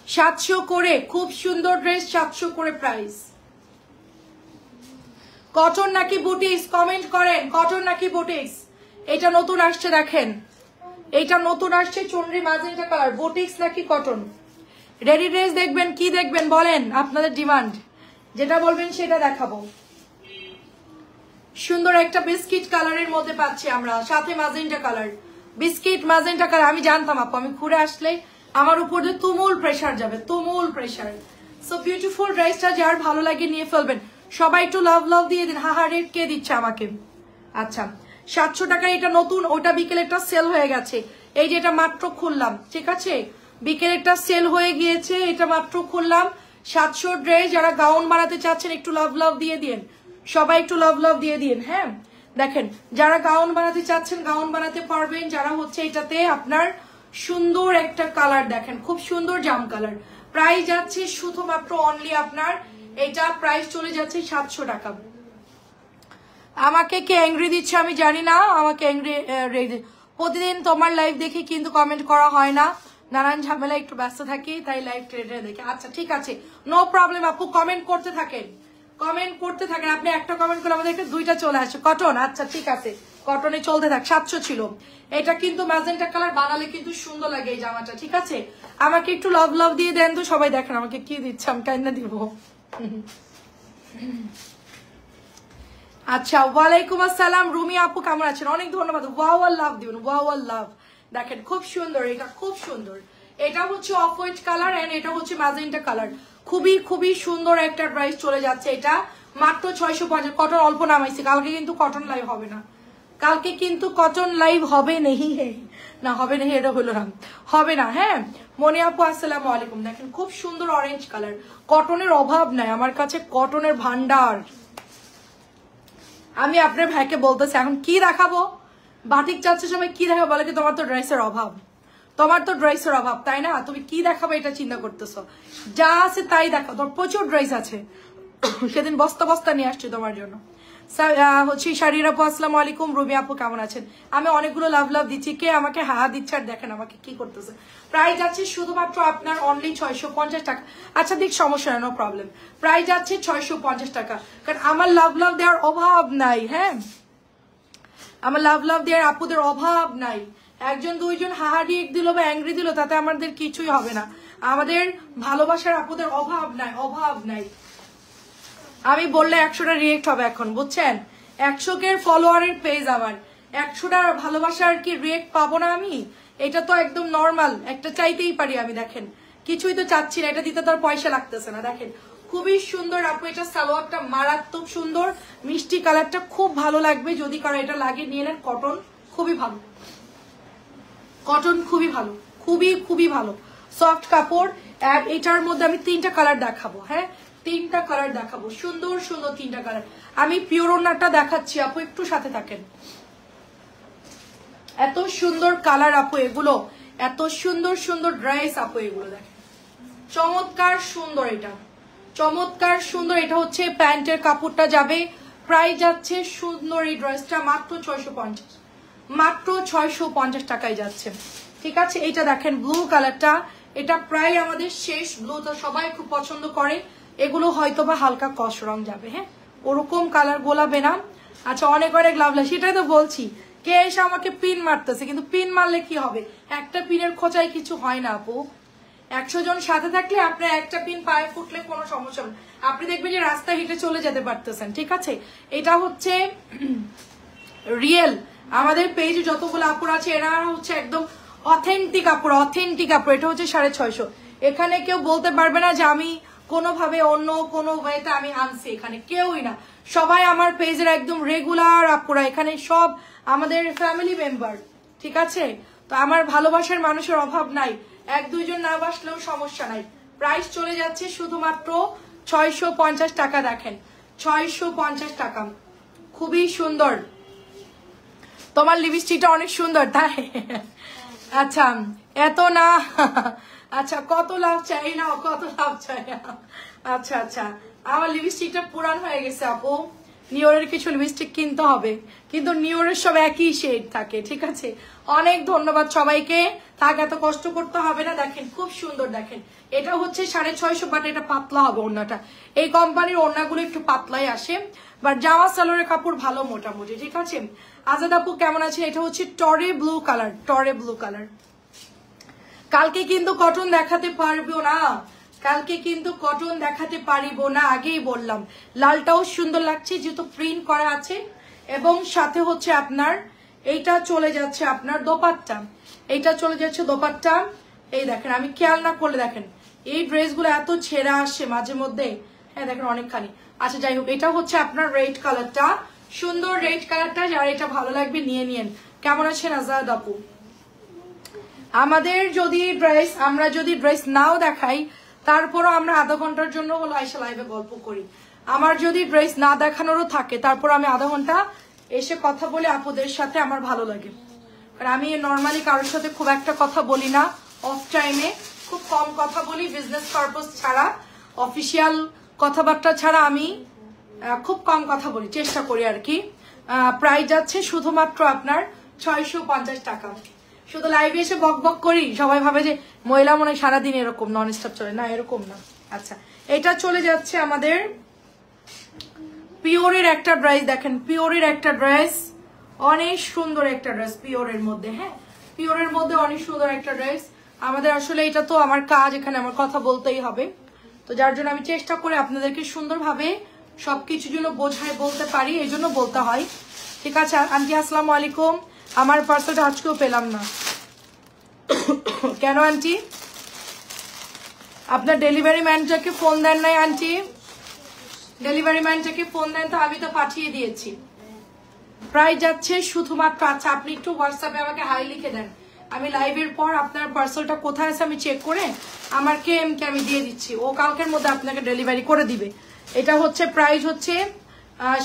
700 করে, খুব সুন্দর ড্রেস, 700 করে প্রাইস। কটন নাকি বুটিক্স কমেন্ট করেন, কটন নাকি বুটিক্স? এটা নতুন আসছে, দেখেন এটা নতুন আসছে, চুনরি ম্যাজেন্টা কালার। বুটিক্স নাকি কটন? রেডি ড্রেস দেখবেন, কি দেখবেন বলেন? আপনাদের ডিমান্ড, যেটা বলবেন সেটা দেখাবো। সুন্দর একটা বিস্কিট কালারের মধ্যে পাচ্ছি আমরা, সাথে magenta colour, biscuit magenta colour. আমি জানতাম আপু, আমি ঘুরে আসলে আমার উপর দিয়ে তুমুল প্রেশার যাবে, তুমুল প্রেশার। সো বিউটিফুল ড্রেসটা যার ভালো লাগে নিয়ে ফেলবেন। সবাই একটু লাভ লাভ দিয়ে দিন। হাহা রেট কে দিচ্ছে আমাকে? আচ্ছা 700 টাকা এটা নতুন, ওটা বিকেলে একটা সেল হয়ে গেছে, এই যে এটা মাত্র খুললাম, ঠিক আছে? বিকেলে একটা সেল হয়ে গিয়েছে, এটা মাত্র খুললাম। 700 ড্রেস, যারা গাউন বানাতে চাচ্ছেন একটু লাভ লাভ দিয়ে দিন, সবাই একটু লাভ লাভ দিয়ে দিন। হ্যাঁ দেখেন যারা গাউন বানাতে চাচ্ছেন গাউন বানাতে পারবেন, যারা হচ্ছে এটাতে আপনার সুন্দর একটা কালার, দেখেন খুব সুন্দর জাম কালার। প্রাইস যাচ্ছে শুধুমাত্র অনলি আপনার, এটা প্রাইস চলে যাচ্ছে 700 টাকা। আমাকে কে অ্যাংরি দিচ্ছে আমি জানি না, আমাকে অ্যাংরি। প্রতিদিন তোমার লাইভ দেখি কিন্তু কমেন্ট করা হয় না, নানান ঝামেলা, একটু ব্যস্ত থাকি তাই লাইভ ট্রেডে দেখি। আচ্ছা ঠিক আছে, নো প্রবলেম আপু, কমেন্ট করতে থাকেন, কমেন্ট করতে থাকেন। আপনি একটা কমেন্ট করে আমাদের একটা দুইটা চলে আসে কটন। আচ্ছা ঠিক আছে, কটনে চলতে থাক। 700 ছিল এটা, কিন্তু ম্যাজেন্টা কালার বানালে কিন্তু সুন্দর লাগে এই জামাটা, ঠিক আছে? আমাকে একটু লাভ লাভ দিয়ে দেন তো সবাই। দেখেন আমাকে কি দিচ্ছে, আমি কেন দিব। আচ্ছা ওয়ালাইকুম আসসালাম রুমি আপু, কেমন আছেন? অনেক ধন্যবাদ। ওয়াও আর লাভ দিবেন, ওয়াও আর লাভ। দেখেন খুব সুন্দর, এটা খুব সুন্দর। এটা হচ্ছে অফ হোয়াইট কালার এন্ড এটা হচ্ছে ম্যাজেন্টা কালার। খুবই খুবই সুন্দর একটা প্রাইস চলে যাচ্ছে, এটা মাত্র 650। কটন অল্প নামাইছে, কালকে কিন্তু কটন লাইভ হবে না, কালকে কিন্তু কটন লাইভ হবে নেই, না হবে না, এটা হলো না, হবে না। হ্যাঁ মনি আপু আসসালামু আলাইকুম। দেখেন খুব সুন্দর অরেঞ্জ কালার, কটনের অভাব নাই আমার কাছে, কটনের ভান্ডার। আমি আপনার ভাইকে বলতেছি এখন কি দেখাবো, বাটিক চাচ্ছে সবাই কি দেখাবো, বলে কি তোমার তো ড্রেসের অভাব, তোমার তো ড্রেসের অভাব, তাই না? তুমি কি দেখাবো এটা চিন্তা করতেছো, যা আছে তাই দেখো, তোর প্রচুর ড্রেস আছে। সেদিন বস্তা বস্তা নিয়ে আসছি তোমার জন্য। হচ্ছে শাড়ির আপু আসসালামু আলাইকুম, রুমি আপু কেমন আছেন? আমি অনেকগুলো লাভ লাভ দিচ্ছি, কে আমাকে হা দিচ্ছে আর দেখেন আমাকে কি করতেছে। প্রাইস যাচ্ছে শুধুমাত্র আপনার অনলি 650 টাকা। আচ্ছা দেখ সমস্যা নেই, নো প্রবলেম। প্রাইস যাচ্ছে 650 টাকা, কারণ আমার লাভ লাভ দেওয়ার অভাব নাই। হ্যাঁ আমার লাভ লাভ দেওয়ার আপুদের অভাব নাই। একজন দুইজন হাহাডি দিল বা অ্যাংরি দিল তাতে আমাদের কিছুই হবে না, আমাদের ভালোবাসার আপুদের অভাব নাই, অভাব নাই। আমি বললে 100টা রিয়েক্ট হবে এখন, বুঝছেন? 100 ফলোয়ারের পেজ আমার, 100টা ভালোবাসার কি রিয়েক্ট পাবো না আমি? এটা তো একদম নর্মাল, একটা চাইতেই পারি আমি। দেখেন কিছুই তো চাচ্ছি না, এটা দিতে তার পয়সা লাগতেছে না। দেখেন খুবই সুন্দর আপু, এটা সালোয়ারটা মারাত্মক সুন্দর, মিষ্টি কালারটা খুব ভালো লাগবে যদি কারো এটা লাগে নিয়ে নেন। কটন খুবই ভালো, কটন খুবই ভালো, খুবই খুবই ভালো সফট কাপড়। আর এটার মধ্যে আমি 3টা কালার দেখাবো। হ্যাঁ 3টা কালার দেখাবো, সুন্দর সুন্দর 3টা কালার। আমি পিওর ওনারটা দেখাচ্ছি আপু, একটু সাথে থাকেন। এত সুন্দর কালার আপু এগুলো, এত সুন্দর সুন্দর ড্রেস আপু এগুলো, দেখেন চমৎকার সুন্দর, এটা চমৎকার সুন্দর। এটা হচ্ছে প্যান্টের কাপড়টা যাবে, প্রাইস যাচ্ছে সুন্দর এই ড্রেসটা মাত্র 650, মাত্র 650 টাকায় যাচ্ছে, ঠিক আছে? এইটা দেখেন ব্লু কালারটা, এটা প্রায় আমাদের শেষ ব্লুটা সবাই খুব পছন্দ করে। এগুলো হয়তো বা হালকা কস রং যাবে, হ্যাঁ, ওরকম কালার গোলাবে না। আচ্ছা, অনেক অনেক লাভ লাগে, সেটাই তো বলছি। কে এসে আমাকে পিন মারতেছে, কিন্তু পিন মারলে কি হবে, একটা পিনের খোঁচায় কিছু হয় না আপু। 100 জন সাথে থাকলে আপনার একটা পিন পায়ে ফুটলে কোনো সমস্যা নেই, আপনি দেখবেন যে রাস্তা হেঁটে চলে যেতে পারতেছেন, ঠিক আছে। এটা হচ্ছে রিয়েল, আমাদের পেজে যতগুলো আপুর আছে এরা হচ্ছে একদম অথেন্টিক আপুর, অথেন্টিক আপুর। এটা হচ্ছে 650। এখানে কেউ বলতে পারবে না যে আমি কোনোভাবে অন্য কোনো ওয়েতে আমি আনছি, এখানে কেউই না, সবাই আমার পেজের একদম রেগুলার আপুরা, এখানে সব আমাদের ফ্যামিলি মেম্বার, ঠিক আছে। তো আমার ভালোবাসার মানুষের অভাব নাই, 1-2 জন না বাসলেও সমস্যা নাই। প্রাইস চলে যাচ্ছে শুধুমাত্র 650 টাকা। দেখেন 650 টাকা, খুবই সুন্দর। তোমার লিপস্টিকটা অনেক সুন্দর, তাই? আচ্ছা, এত না। আচ্ছা, কত লাভ চাই না, কত লাভ চাই। আচ্ছা আচ্ছা, আমার লিপস্টিকটা পুরান হয়ে গেছে আপু, নিওরের কিছু লিপস্টিক কিনতে হবে, কিন্তু নিওরের সব একই শেড থাকে, ঠিক আছে। অনেক ধন্যবাদ সবাইকে, তাকে এত কষ্ট করতে হবে না। দেখেন খুব সুন্দর, দেখেন এটা হচ্ছে 650, বাট এটা পাতলা হবে ওড়নাটা। এই কোম্পানির ওড়নাগুলো একটু পাতলাই আসে, বাট জামা সালোয়ারের কাপড় ভালো মোটামুটি, ঠিক আছে। আজাদ আপু কেমন আছে? এটা হচ্ছে টরে ব্লু কালার, টরে ব্লু কালার। কালকে কিন্তু কটন দেখাতে পারবো না, কালকে কিন্তু কটন দেখাতে পারিব না, আগেই বললাম। লালটাও সুন্দর লাগছে যেহেতু প্রিন্ট করা আছে, এবং সাথে হচ্ছে আপনার এইটা চলে যাচ্ছে আপনার দোপাট্টা, এইটা চলে যাচ্ছে দোপাট্টা। এই দেখেন, আমি খেয়াল না করলে দেখেন এই ড্রেসগুলো এত ছেঁড়া আসে মাঝে মধ্যে, হ্যাঁ দেখেন অনেকখানি। আচ্ছা যাই হোক, এটা হচ্ছে আপনার রেড কালারটা, সুন্দর রেড কালারটা, যার এটা ভালো লাগবে নিয়ে নিন। কেমন আছেন আজাদ আপু? আমাদের যদি ড্রেস, আমরা যদি ড্রেস নাও দেখাই, তারপরও আমরা আধা ঘন্টার জন্য হলো আইসা লাইভে গল্প করি। আমার যদি ড্রেস না দেখানোরও থাকে, তারপর আমি আধা ঘন্টা এসে কথা বলি আপুদের সাথে, আমার ভালো লাগে। কারণ আমি নর্মালি কারোর সাথে খুব একটা কথা বলি না, অফ টাইমে খুব কম কথা বলি, বিজনেস পারপাস ছাড়া, অফিসিয়াল কথাবার্তা ছাড়া আমি খুব কম কথা বলি, চেষ্টা করি আর কি। প্রাইস যাচ্ছে শুধুমাত্র আপনার 650 টাকা। শুধু লাইভে এসে বক বক করি, সবাই ভাবে যে মহিলা মনে হয় সারাদিন এরকম নন স্টপ চলে, না এরকম না। আচ্ছা, এটা চলে যাচ্ছে আমাদের পিওরের একটা ড্রেস, দেখেন পিওরের একটা ড্রেস, অনেক সুন্দর একটা ড্রেস পিওরের মধ্যে, হ্যাঁ পিওরের মধ্যে অনেক সুন্দর একটা ড্রেস। আমাদের আসলে এটা তো আমার কাজ, এখানে আমার কথা বলতেই হবে, তো যার জন্য আমি চেষ্টা করি আপনাদেরকে সুন্দরভাবে সবকিছু যেন বোঝায় বলতে পারি, এই জন্য বলতে হয়, ঠিক আছে। আন্টি আসসালামু আলাইকুম, আমার পার্সেলটা আজকেও পেলাম না কেন আন্টি? আপনার ডেলিভারি ম্যানটাকে ফোন দেন নাই আন্টি? ডেলিভারি ম্যানটাকে ফোন দেন তো, আমি তো পাঠিয়ে দিয়েছি। প্রায় যাচ্ছে শুধুমাত্র, আচ্ছা আপনি একটু হোয়াটসঅ্যাপে আমাকে হাই লিখে দেন, আমি লাইভের পর আপনার পার্সেলটা কোথায় আছে আমি চেক করে আমার কেএমকে আমি দিয়ে দিচ্ছি, ও কালকের মধ্যে আপনাকে ডেলিভারি করে দিবে। এটা হচ্ছে প্রাইস হচ্ছে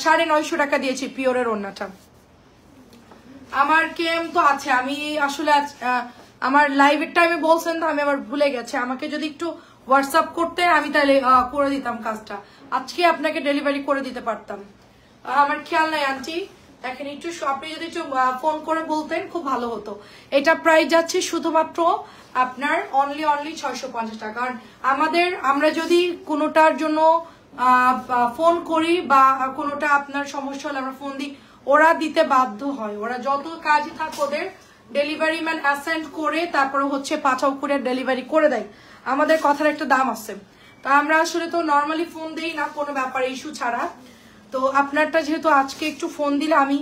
950 টাকা দিয়েছি পিওরের ওড়নাটা। আমার কেএম তো আছে, আমি আসলে আমার লাইভের টাইমে বলছেন তো আমি আবার ভুলে গেছি, আমাকে যদি একটু হোয়াটসঅ্যাপ করতে আমি তাহলে করে দিতাম কাজটা, আজকে আপনাকে ডেলিভারি করে দিতে পারতাম, আমার খেয়াল নাই আন্টি। দেখেন একটু আপনি যদি একটু ফোন করে বলতেন খুব ভালো হতো। এটা প্রাইস যাচ্ছে শুধুমাত্র আপনার অনলি 650 টাকা। কারণ আমরা যদি কোনোটার জন্য ফোন করি বা কোনোটা আপনার সমস্যা হলে আমরা ফোন দিই, ওরা দিতে বাধ্য হয়, ওরা যত কাজই থাক ওদের ডেলিভারি ম্যান অ্যাসেন্ড করে তারপরে হচ্ছে পাঠাও করে ডেলিভারি করে দেয়, আমাদের কথার একটা দাম আছে। তা আমরা আসলে তো নর্মালি ফোন দিই না কোনো ব্যাপারে ইস্যু ছাড়া। তো আপনারটা যেহেতু আজকে একটু ফোন দিলে, আমি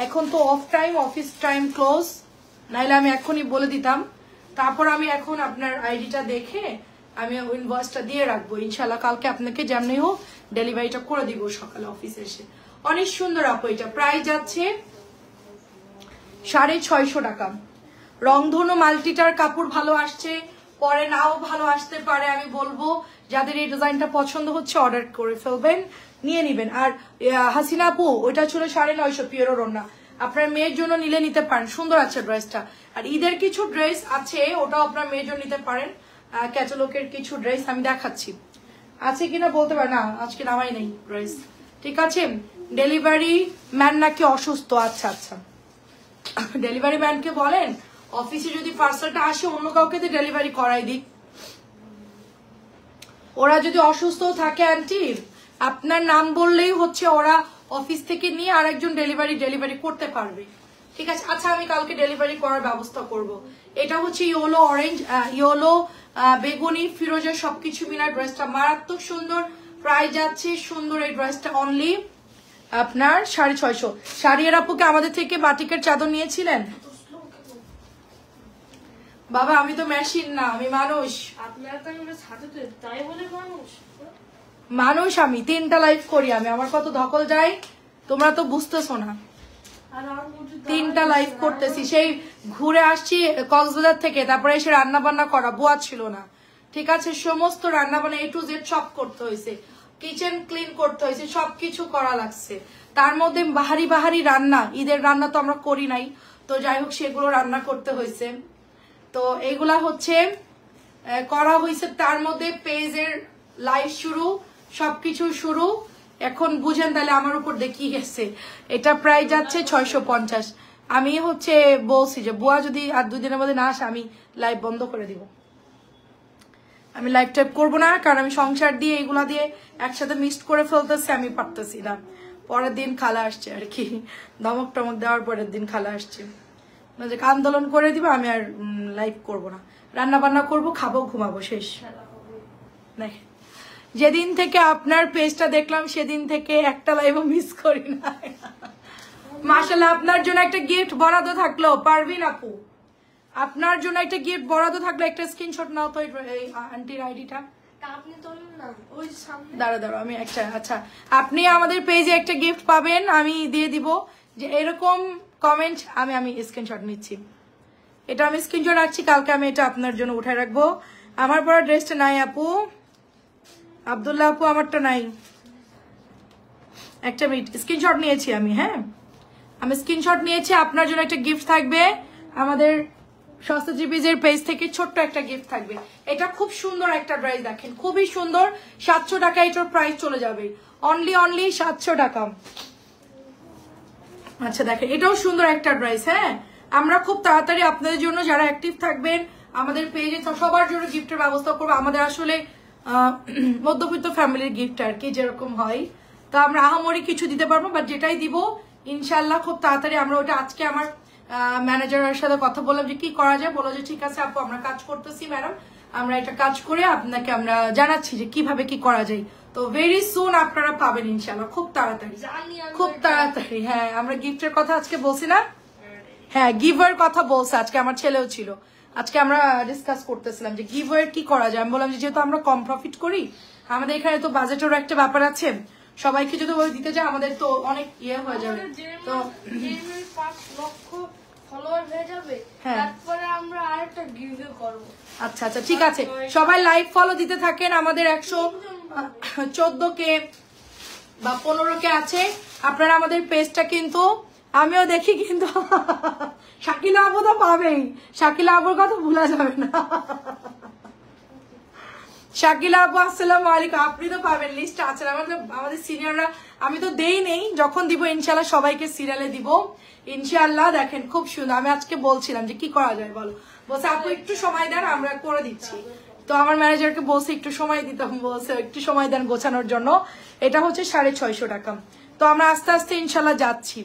এখন তো of time, office time close, নাইলে আমি এখনই বলে দিতাম। তারপর আমি এখন আপনার আইডিটা দেখে আমি ইনভয়েসটা দিয়ে রাখবো, ইনশাল্লাহ কালকে আপনাকে যেমনি হোক ডেলিভারিটা করে দিব সকালে অফিসে এসে। অনেক সুন্দর আপু, এটা প্রাইস যাচ্ছে 650 টাকা। রংধনু মাল্টিটার কাপড় ভালো আসছে, পরে নাও ভালো আসতে পারে, আমি বলবো যাদের এই ডিজাইনটা পছন্দ হচ্ছে অর্ডার করে ফেলবেন, নিয়ে নিবেন। আর হাসিনা আপু ওইটা ছিল 950 পিওর ওড়না, আপনার মেয়ের জন্য নিলে নিতে পারেন, সুন্দর আছে ড্রেসটা। আর ঈদের কিছু ড্রেস আছে, ওটাও আপনার মেয়ের জন্য নিতে পারেন, ক্যাটালগের কিছু ড্রেস আমি দেখাচ্ছি, আছে কিনা বলতে পারেন না, আজকে নামাই নেই ড্রেস, ঠিক আছে। ডেলিভারি ম্যান নাকি অসুস্থ? আচ্ছা আচ্ছা, ডেলিভারি ম্যানকে বলেন অফিসে যদি পার্সেলটা আসে অন্য কাউকে তো ডেলিভারি করাই দিক, ওরা যদি অসুস্থ থাকে আন্টি, আপনার নাম বললেই হচ্ছে ওরা অফিস থেকে নিয়ে আরেকজন ডেলিভারি করতে পারবে। ঠিক আছে, আচ্ছা আমি কালকে ডেলিভারি করার ব্যবস্থা করব। এটা হচ্ছে ইয়েলো অরেঞ্জ, ইয়েলো বেগুনি ফিরোজের সবকিছু মিলার ড্রেসটা মারাত্মক সুন্দর। প্রাইস যাচ্ছে সুন্দর এই ড্রেসটা অনলি আপনার 650। শাড়িয়ার আপুকে আমাদের থেকে বাটিকের চাদর নিয়েছিলেন? বাবা আমি তো মেশিন না, আমি মানুষ। মানুষ আমি 3টা লাইভ করি আমি, আমার কত ধকল যায় তোমরা তো বুঝতেছো না। 3টা লাইভ করতেছি, সেই ঘুরে আসছি কক্সবাজার থেকে, তারপরে এসে রান্না বান্না করা বুয়া ছিল না। ঠিক আছে, সমস্ত রান্না বান্না A to Z সব করতে হয়েছে, কিচেন ক্লিন করতে হয়েছে, সবকিছু করা লাগছে। তার মধ্যে বাহারি রান্না, ঈদের রান্না তো আমরা করি নাই, তো যাই হোক সেগুলো রান্না করতে হয়েছে। তো এগুলা হচ্ছে করা হয়েছে। তার মধ্যে পেজের লাইভ শুরু, সবকিছু শুরু। এখন বুঝেন তাহলে আমার উপর দেখিয়ে গেছে। এটা প্রায় যাচ্ছে 650। আমি হচ্ছে বলছি যে বুয়া যদি আর 2 দিনের মধ্যে না আসে আমি লাইভ বন্ধ করে দিব। আমি লাইভ টাইপ করবো না, কারণ আমি সংসার দিয়ে এগুলা দিয়ে একসাথে মিক্সড করে ফেলতেছি, আমি পারতেছি না। পরের দিন খালা আসছে আর কি, ধমক টমক দেওয়ার পরের দিন খালা আসছে, যে আন্দোলন করে দিব, আমি আর লাইভ করবো না। রান্না বান্না করবো, খাবো, ঘুমাবো, শেষ। দেখেন যেদিন থেকে আপনার পেজটা দেখলাম সেদিন থেকে একটা লাইভও মিস করি না। মাশাআল্লাহ, আপনার জন্য একটা গিফট বরাদ্দ থাকলো পারভিন আপু, আপনার জন্য একটা গিফট বরাদ্দ থাকলো। একটা স্ক্রিনশট নাও তো এই আন্টির আইডিটা। দাঁড়া আমি একটা, আচ্ছা আপনি আমাদের পেজে একটা গিফট পাবেন, আমি দিয়ে দিব। যে এরকম কমেন্ট আমি স্ক্রিনশট নিচ্ছি, এটা আমি স্ক্রিনশট রাখছি, কালকে আমি এটা আপনার জন্য উঠায় রাখবো। আমার পরা ড্রেসটা নাই আপু, আব্দুল্লাহ আপু আমারটা নাই। একটা মিনিট, স্ক্রিনশট নিয়েছি আমি। হ্যাঁ আমি স্ক্রিনশট নিয়েছি, আপনার জন্য একটা গিফট থাকবে আমাদের সস্তাজিপিজের পেজ থেকে, ছোট্ট একটা গিফট থাকবে। এটা খুব সুন্দর একটা ড্রেস, দেখেন খুবই সুন্দর। 700 টাকা এটার প্রাইস চলে যাবে, অনলি 700 টাকা। আচ্ছা দেখেন এটাও সুন্দর একটা ড্রেস। হ্যাঁ আমরা খুব তাড়াতাড়ি আপনাদের জন্য যারা অ্যাক্টিভ থাকবেন আমাদের পেজে সবার জন্য গিফটের ব্যবস্থা করবো। আমাদের আসলে মধ্যবিত্ত ফ্যামিলির গিফট আর কি যেরকম হয়, তো আমরা আহামরি কিছু দিতে পারবো, বাট যেটাই দিব ইনশাল্লাহ খুব তাড়াতাড়ি আমরা ওটা। আজকে আমার ম্যানেজারের সাথে কথা বললাম যে কি করা যায়, বলো যে ঠিক আছে আপু আমরা কাজ করতেছি ম্যাডাম, আমরা এটা কাজ করে আপনাকে আমরা জানাচ্ছি যে কিভাবে কি করা যায়। তো ভেরি সুন আপনারা পাবেন ইনশাল্লাহ, খুব তাড়াতাড়ি, খুব তাড়াতাড়ি। হ্যাঁ আমরা গিফটের কথা আজকে বলছি না, হ্যাঁ গিভার কথা বলছে আজকে, আমার ছেলেও ছিল। আজকে আমরা ডিসকাস করতেছিলাম যে গিভার কি করা যায়। আমি বললাম যে যেহেতু আমরা কম প্রফিট করি, আমাদের এখানে তো বাজেটেরও একটা ব্যাপার আছে, সবাইকে যদি ওই দিতে যায় আমাদের তো অনেক ইয়ে হয়ে যাবে। তো 5 লক্ষ ফলোয়ার হয়ে যাবে, তারপরে আমরা আরেকটা গিভওয়ে করব। আচ্ছা আচ্ছা ঠিক আছে, সবাই লাইভ ফলো দিতে থাকেন। আমাদের 114 কে বা 15 কে আছে। আপনারা আমাদের পেজটা কিন্তু আমিও দেখি, কিন্তু শাকিলা আপু তো পাবেই, শাকিলা আপুর কথা ভুলা যাবে না। শাকিলা আপু আসসালামু আলাইকুম, আপনি তো পাবেন, লিস্ট আছে আমাদের সিনিয়ররা। আমি তো দেই নেই, যখন দিব ইনশাল্লাহ সবাইকে সিরিয়ালে দিব ইনশাল্লাহ। দেখেন খুব সুন্দর, আমি আজকে বলছিলাম যে কি করা যায় বলো, বলছে আপু একটু সময় দেন আমরা করে দিচ্ছি। তো আমার ম্যানেজারকে বলছে একটু সময় দিতাম, বলছে একটু সময় দেন গোছানোর জন্য। এটা হচ্ছে 650 টাকা। তো আমরা আস্তে আস্তে ইনশাল্লাহ যাচ্ছি,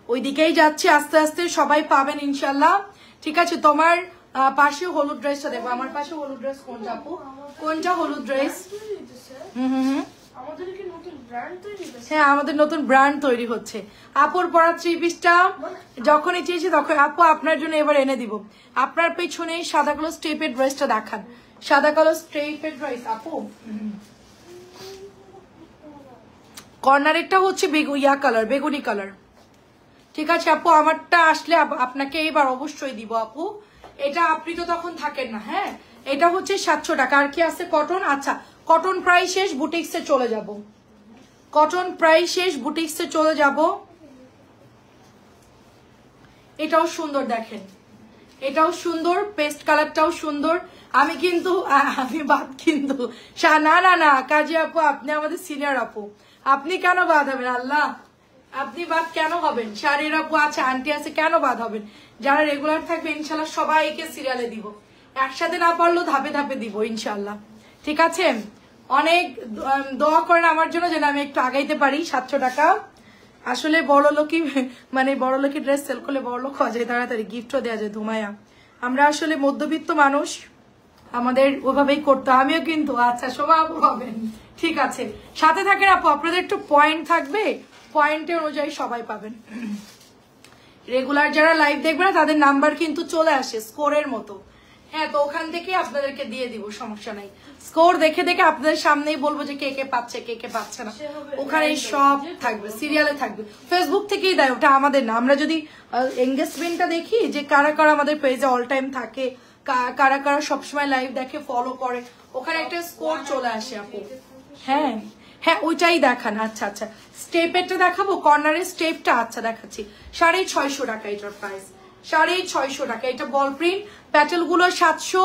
ওইদিকেই যাচ্ছি আস্তে আস্তে, সবাই পাবেন ইনশাল্লাহ। ঠিক আছে, তোমার পাশে হলুদ ড্রেসটা দেখো, আমার পাশে হলুদ ড্রেস কোনটা আপু, কোনটা হলুদ ড্রেস? হ্যাঁ আমাদের নতুন ব্র্যান্ড তৈরি হচ্ছে। আপুর পরা 3 পিসটা যখনই চেয়েছি তখন আপু আপনার জন্য এবার এনে দিব। আপনার পেছনে সাদা কালো স্টেপের ড্রেসটা দেখান, সাদা কালো স্টেপের ড্রেস আপু। কর্নারেরটা হচ্ছে কালার, বেগুনি কালার। ঠিক আছে আপু, আমারটা আসলে আপনাকে এবার অবশ্যই দিব আপু। এটা আপনি তো তখন থাকেন না। হ্যাঁ এটা হচ্ছে 700 টাকা। আর কি আছে? কটন। আচ্ছা কটন প্রাইস শেষ, বুটিক্সে চলে যাব, কটন প্রাইস শেষ, বুটিক্সে চলে যাব। এটাও সুন্দর দেখেন, এটাও সুন্দর, পেস্ট কালারটাও সুন্দর। আমি কিন্তু আমি বাদ, কিন্তু না না না কাজী আপু আপনি আমাদের সিনিয়র আপু, আপনি কেন বাদ হবেন? আল্লাহ আপনি বাদ কেন হবেন? শাড়ির আপু আছে, আন্টি আছে, কেন বাদ হবেন? যারা রেগুলার থাকবে ইনশাল্লাহ সবাইকে সিরিয়ালে দিব, একসাথে না পারলেও ধাপে ধাপে দিব ইনশাল্লাহ। ঠিক আছে, অনেক দোয়া করেন আমার জন্য যেন আমি একটু আগাইতে পারি। 700 টাকা আসলে বড় লোকই, মানে বড় লোকের ড্রেস সেল করলে বড় লোক হওয়া যায় তাড়াতাড়ি, গিফটও দেওয়া যায় ধুমায়া। আমরা আসলে মধ্যবিত্ত মানুষ, আমাদের ওইভাবেই করতে। আমিও কিন্তু আচ্ছা শোভা আপু পাবেন, ঠিক আছে সাথে থাকেন আপু, আপনাদের একটু পয়েন্ট থাকবে, পয়েন্টের অনুযায়ী সবাই পাবেন। রেগুলার যারা লাইভ দেখবে না তাদের নাম্বার কিন্তু চলে আসে স্কোরের মতো, হ্যাঁ তো ওখান থেকে আপনাদেরকে দিয়ে দিব, সমস্যা নাই। স্কোর দেখে দেখে আপনাদের সামনেই বলবো যে কে কে পাচ্ছে কে কে পাচ্ছে না, ওখানে সব থাকবে, সিরিয়ালে থাকবে। ফেসবুক থেকেই দেয়, ওটা আমাদের না। আমরা যদি এঙ্গেজমেন্টটা দেখি যে কারা কারা আমাদের পেজে অল টাইম থাকে, কারা কারা সবসময় লাইভ দেখে ফলো করে, ওখানে একটা স্কোর চলে আসে আপু। হ্যাঁ হ্যাঁ ওইটাই দেখান। আচ্ছা আচ্ছা স্টেপেরটা দেখাবো, কর্নারের স্টেপটা আচ্ছা দেখাচ্ছি। 650 টাকা এটার প্রাইস, 650 টাকা। এটা বল প্রিন্ট, প্যাটেল গুলো 700,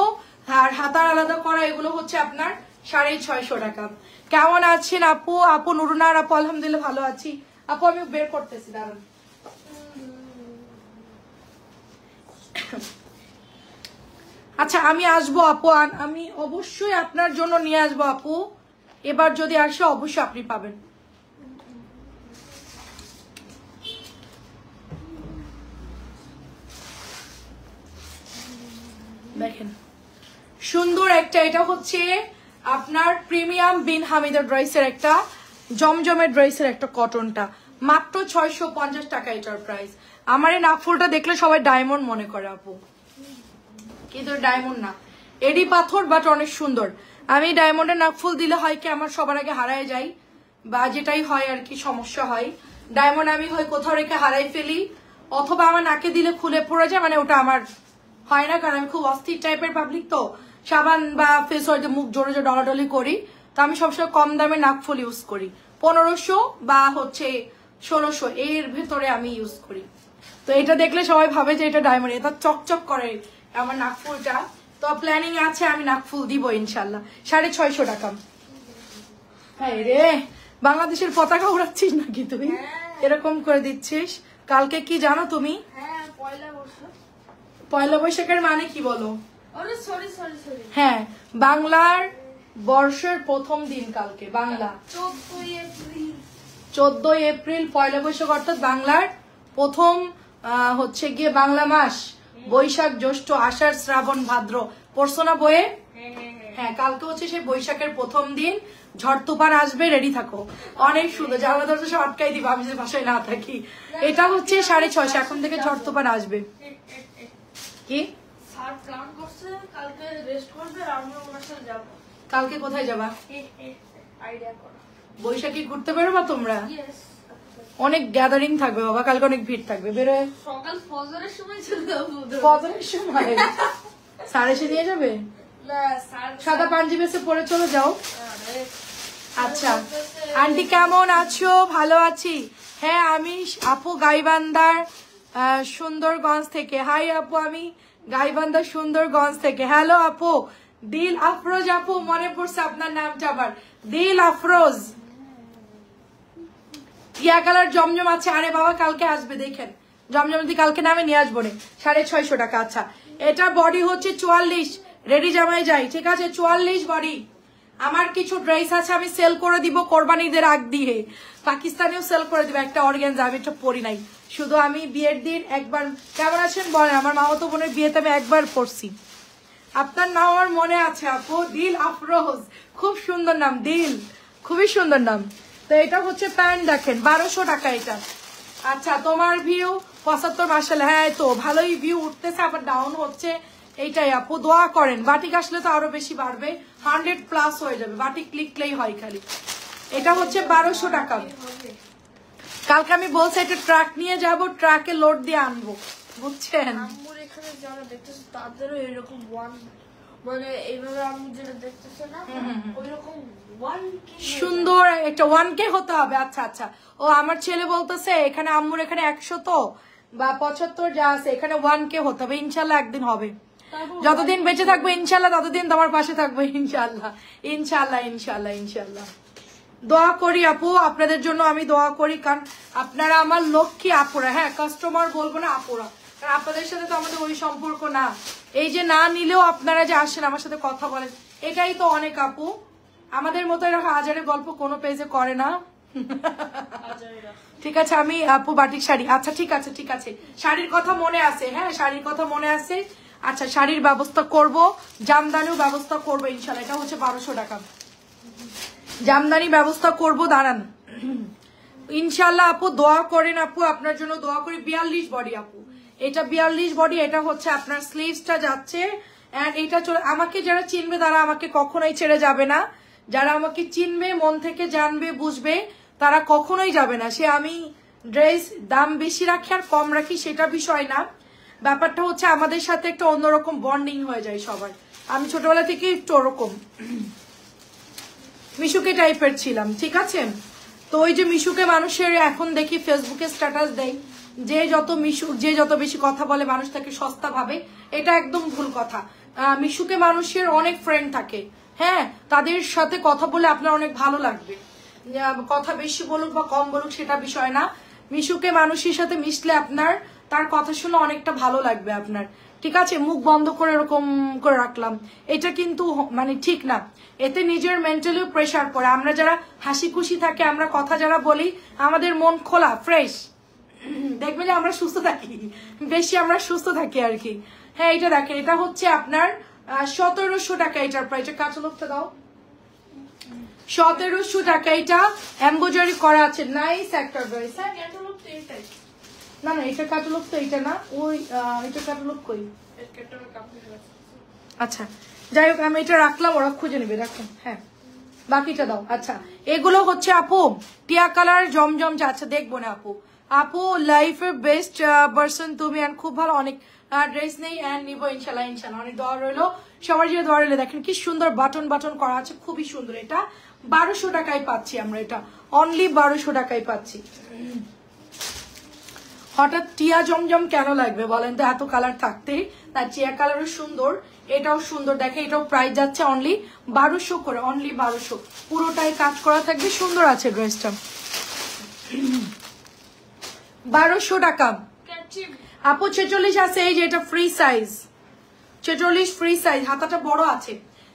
আর হাতার আলাদা করা এগুলো হচ্ছে আপনার 650 টাকা। কেমন আছেন আপু? আপু নুরুনার আপু আলহামদুলিল্লাহ ভালো আছি আপু। আমি বের করতেছি দাঁড়ান। আচ্ছা আমি আসবো আপু, আমি অবশ্যই আপনার জন্য নিয়ে আসবো আপু। এবার যদি আসে অবশ্যই আপনি পাবেন। দেখেন সুন্দর একটা, এটা হচ্ছে আপনার প্রিমিয়াম বিন হামিদের ড্রেসের একটা জমজমের ড্রেসের একটা কটনটা, মাত্র 650 টাকা এটার প্রাইস। আমার এই নাকফুলটা দেখলে সবাই ডায়মন্ড মনে করে আপু, কিন্তু ডায়মন্ড না, এডি পাথর, বাট অনেক সুন্দর। আমি ডায়মন্ডের নাকফুল দিলে হয় কি আমার সবার আগে হারায় যাই, বা যেটাই হয় আর কি সমস্যা হয়, ডায়মন্ড আমি হয় কোথাও রেখে হারাই ফেলি, অথবা আমার নাকে দিলে খুলে পড়ে যায়, মানে ওটা আমার হয় না, কারণ আমি খুব অস্থির টাইপের পাবলিক তো, সাবান বা ফেস ওয়াশ মুখ জোরে জোরে ডলাডলি করি, তো আমি সবসময় কম দামে নাকফুল ইউজ করি, 1500 বা হচ্ছে 1600 এর ভেতরে আমি ইউজ করি। তো এটা দেখলে সবাই ভাবে যে এটা ডায়মন্ড, এটা চকচক করে আমার নাকফুলটা। তো প্ল্যানিং আছে আমি নাকফুল দিব ইনশাল্লাহ। 650 টাকা। হ্যাঁ রে, বাংলাদেশের পতাকা উড়াচ্ছিস নাকি তুই? এরকম করে দিচ্ছিস। কালকে কি জানো তুমি? পয়লা বৈশাখের মানে কি বলো? হ্যাঁ বাংলার বর্ষের প্রথম দিন কালকে, বাংলা 14 এপ্রিল পয়লা বৈশাখ, অর্থাৎ বাংলার প্রথম হচ্ছে গিয়ে বাংলা মাস, বৈশাখ জ্যৈষ্ঠ আষাঢ় শ্রাবণ ভাদ্র, পড়ছো না বইয়ে? হ্যাঁ কালকে হচ্ছে সেই বৈশাখের প্রথম দিন। ঝড় তুফান আসবে, রেডি থাকো। অনেক সুন্দর, জানলা দরজা সব আটকাই দিবা আমি যে বাসায় না থাকি। এটা হচ্ছে 650, এখন থেকে ঝড় তুফান আসবে। কি কালকে কোথায় যাবা? বৈশাখী ঘুরতে বেরোবা তোমরা? অনেক গ্যাদারিং থাকবে বাবা, কালকে অনেক ভিড় থাকবে। বেরোয় সকাল ফজরের সময় ফজরের সময় সাড়ে সে দিয়ে যাবে, সাদা পাঞ্জাবি এসে পরে চলে যাও। আচ্ছা আন্টি কেমন আছো? ভালো আছি। হ্যাঁ আমি আপু গাইবান্ধার সুন্দরগঞ্জ থেকে। হাই আপু, আমি গাইবান্ধার সুন্দরগঞ্জ থেকে। হ্যালো আপু, দিল আফরোজ আপু, মনে পড়ছে আপনার নামটা আবার, দিল আফরোজ। টিয়া কালার জমজম আছে, আরে বাবা কালকে আসবে, দেখেন জমজম দি কালকে নামে নিয়ে আসবো রে। 650 টাকা। আচ্ছা এটা বডি হচ্ছে 44, রেডি জামাই যাই, ঠিক আছে 44 বডি। আমার কিছু ড্রেস আছে আমি সেল করে দিব কোরবানিদের আগ দিয়ে, পাকিস্তানেও সেল করে দিব একটা অর্গানজা, আমি এটা পরি নাই, শুধু আমি বিয়ের দিন একবার। কেমন আছেন বলেন? আমার মামাতো বোনের বিয়েতে আমি একবার পরছি। আপনার নাম আমার মনে আছে আপু, দিল আফরোজ, খুব সুন্দর নাম, দিল খুবই সুন্দর নাম। তো এটা হচ্ছে প্যান্ট, দেখেন 1200 টাকা এটা। আচ্ছা তোমার ভিউ 75 মাসাল, হ্যাঁ তো ভালোই ভিউ উঠতেছে, আবার ডাউন হচ্ছে, এইটাই আপু দোয়া করেন। বাটিক আসলে তো আরো বেশি বাড়বে, 100+ হয়ে যাবে, বাটিক ক্লিকলেই হয় খালি। এটা হচ্ছে 1200 টাকা। কালকে আমি বলছি একটা ট্রাক নিয়ে যাব, ট্রাকে লোড দিয়ে আনবো, বুঝছেন? এখানে যারা দেখতেছে তাদেরও এরকম মানে এইভাবে আমি যেটা দেখতেছে না ওইরকম সুন্দর একটা 1K হতে হবে। আচ্ছা আচ্ছা, ও আমার ছেলে বলতেছে এখানে আম্মুর এখানে 100 তো বা 75 যা আছে, এখানে 1K হতে হবে, ইনশাল্লাহ একদিন হবে। যতদিন বেঁচে থাকবো ইনশাল্লাহ ততদিন তোমার পাশে থাকবো ইনশাল্লাহ, ইনশাল্লাহ ইনশাল্লাহ ইনশাল্লাহ। দোয়া করি আপু আপনাদের জন্য, আমি দোয়া করি, কারণ আপনারা আমার লক্ষ্মী আপুরা। হ্যাঁ কাস্টমার বলবো না, আপুরা, কারণ আপনাদের সাথে তো আমাদের ওই সম্পর্ক না। এই যে না নিলেও আপনারা যে আসেন আমার সাথে কথা বলেন, এটাই তো অনেক আপু, আমাদের মতো এরকম হাজারের গল্প কোনো পেজে করে না। ঠিক আছে, আমি আপু বাটিক শাড়ি, আচ্ছা ঠিক আছে ঠিক আছে, শাড়ির কথা মনে আছে, হ্যাঁ শাড়ির কথা মনে আছে। আচ্ছা শাড়ির ব্যবস্থা করব, জামদানিও ব্যবস্থা করবো ইনশাল্লাহ। এটা হচ্ছে 1200 টাকা, জামদানি ব্যবস্থা করব, দাঁড়ান ইনশাল্লাহ আপু। দোয়া করেন আপু, আপনার জন্য দোয়া করি। 42 বডি আপু, এটা 42 বডি, এটা হচ্ছে আপনার স্লিভসটা যাচ্ছে। এন্ড এটা চলে, আমাকে যারা চিনবে তারা আমাকে কখনোই ছেড়ে যাবে না, যারা আমাকে চিনবে, মন থেকে জানবে, বুঝবে, তারা কখনোই যাবে না। সে আমি ড্রেস দাম বেশি রাখি আর কম রাখি সেটা বিষয় না, ব্যাপারটা হচ্ছে আমাদের সাথে একটা অন্যরকম বন্ডিং হয়ে যায় সবার। আমি ছোটবেলা থেকে একটু ওরকম মিশুকে টাইপের ছিলাম, ঠিক আছে। তো ওই যে মিশুকে মানুষের এখন দেখি ফেসবুকে স্ট্যাটাস দেয়, যে যত বেশি কথা বলে মানুষ তাকে সস্তা ভাবে, এটা একদম ভুল কথা। মিশুকে মানুষের অনেক ফ্রেন্ড থাকে, হ্যাঁ তাদের সাথে কথা বলে আপনার অনেক ভালো লাগবে। কথা বেশি বলুক বা কম বলুক সেটা বিষয় না, মিশুকে মানুষের সাথে মিশলে আপনার তার কথা শুনে অনেকটা ভালো লাগবে আপনার, ঠিক আছে। মুখ বন্ধ করে এরকম করে রাখলাম, এটা কিন্তু মানে ঠিক না, এতে নিজের মেন্টালিও প্রেশার পড়ে। আমরা যারা হাসি খুশি থাকে, আমরা কথা যারা বলি, আমাদের মন খোলা ফ্রেশ, দেখবেন যে আমরা সুস্থ থাকি, বেশি আমরা সুস্থ থাকি আর কি। হ্যাঁ এটা দেখেন, এটা হচ্ছে আপনার 1700 টাকা এটার প্রাইস। কাঁচা লোকটা দাও, 1700 টাকা, এটা এমব্রয়ডারি করা আছে, নাইস একটা ড্রেস। হ্যাঁ ক্যাটালগ তো এইটাই, না না এটা ক্যাটালগ তো এইটা না, ওই এটা ক্যাটালগ কই, আচ্ছা যাই হোক আমি এটা রাখলাম, ওরা খুঁজে নেবে, রাখুন। হ্যাঁ বাকিটা দাও। আচ্ছা এগুলো হচ্ছে আপু টিয়া কালার জমজম, আচ্ছা দেখবো না আপু। আপু লাইফের বেস্ট পার্সন তুমি, আর খুব ভালো, অনেক ড্রেস নেই এন্ড নিবো ইনশাল্লাহ ইনশাল্লাহ, অনেক দোয়া রইলো সবার জন্য, দোয়া রইলো। দেখেন কি সুন্দর বাটন বাটন করা আছে, খুবই সুন্দর। এটা 1200 টাকায় পাচ্ছি আমরা, এটা অনলি 1200 টাকায় পাচ্ছি। হঠাৎ টিয়া জমজম কেন লাগবে বলেন তো, এত কালার থাকতে, তার টিয়া কালারও সুন্দর, এটাও সুন্দর। দেখে এটাও প্রাইস যাচ্ছে অনলি 1200 করে, অনলি 1200, পুরোটাই কাজ করা থাকবে, সুন্দর আছে ড্রেসটা। 1200 টাকা আপু। 46 আছে, এই যে এটা ফ্রি সাইজ, 46 ফ্রি সাইজ, হাতাটা বড় আছে,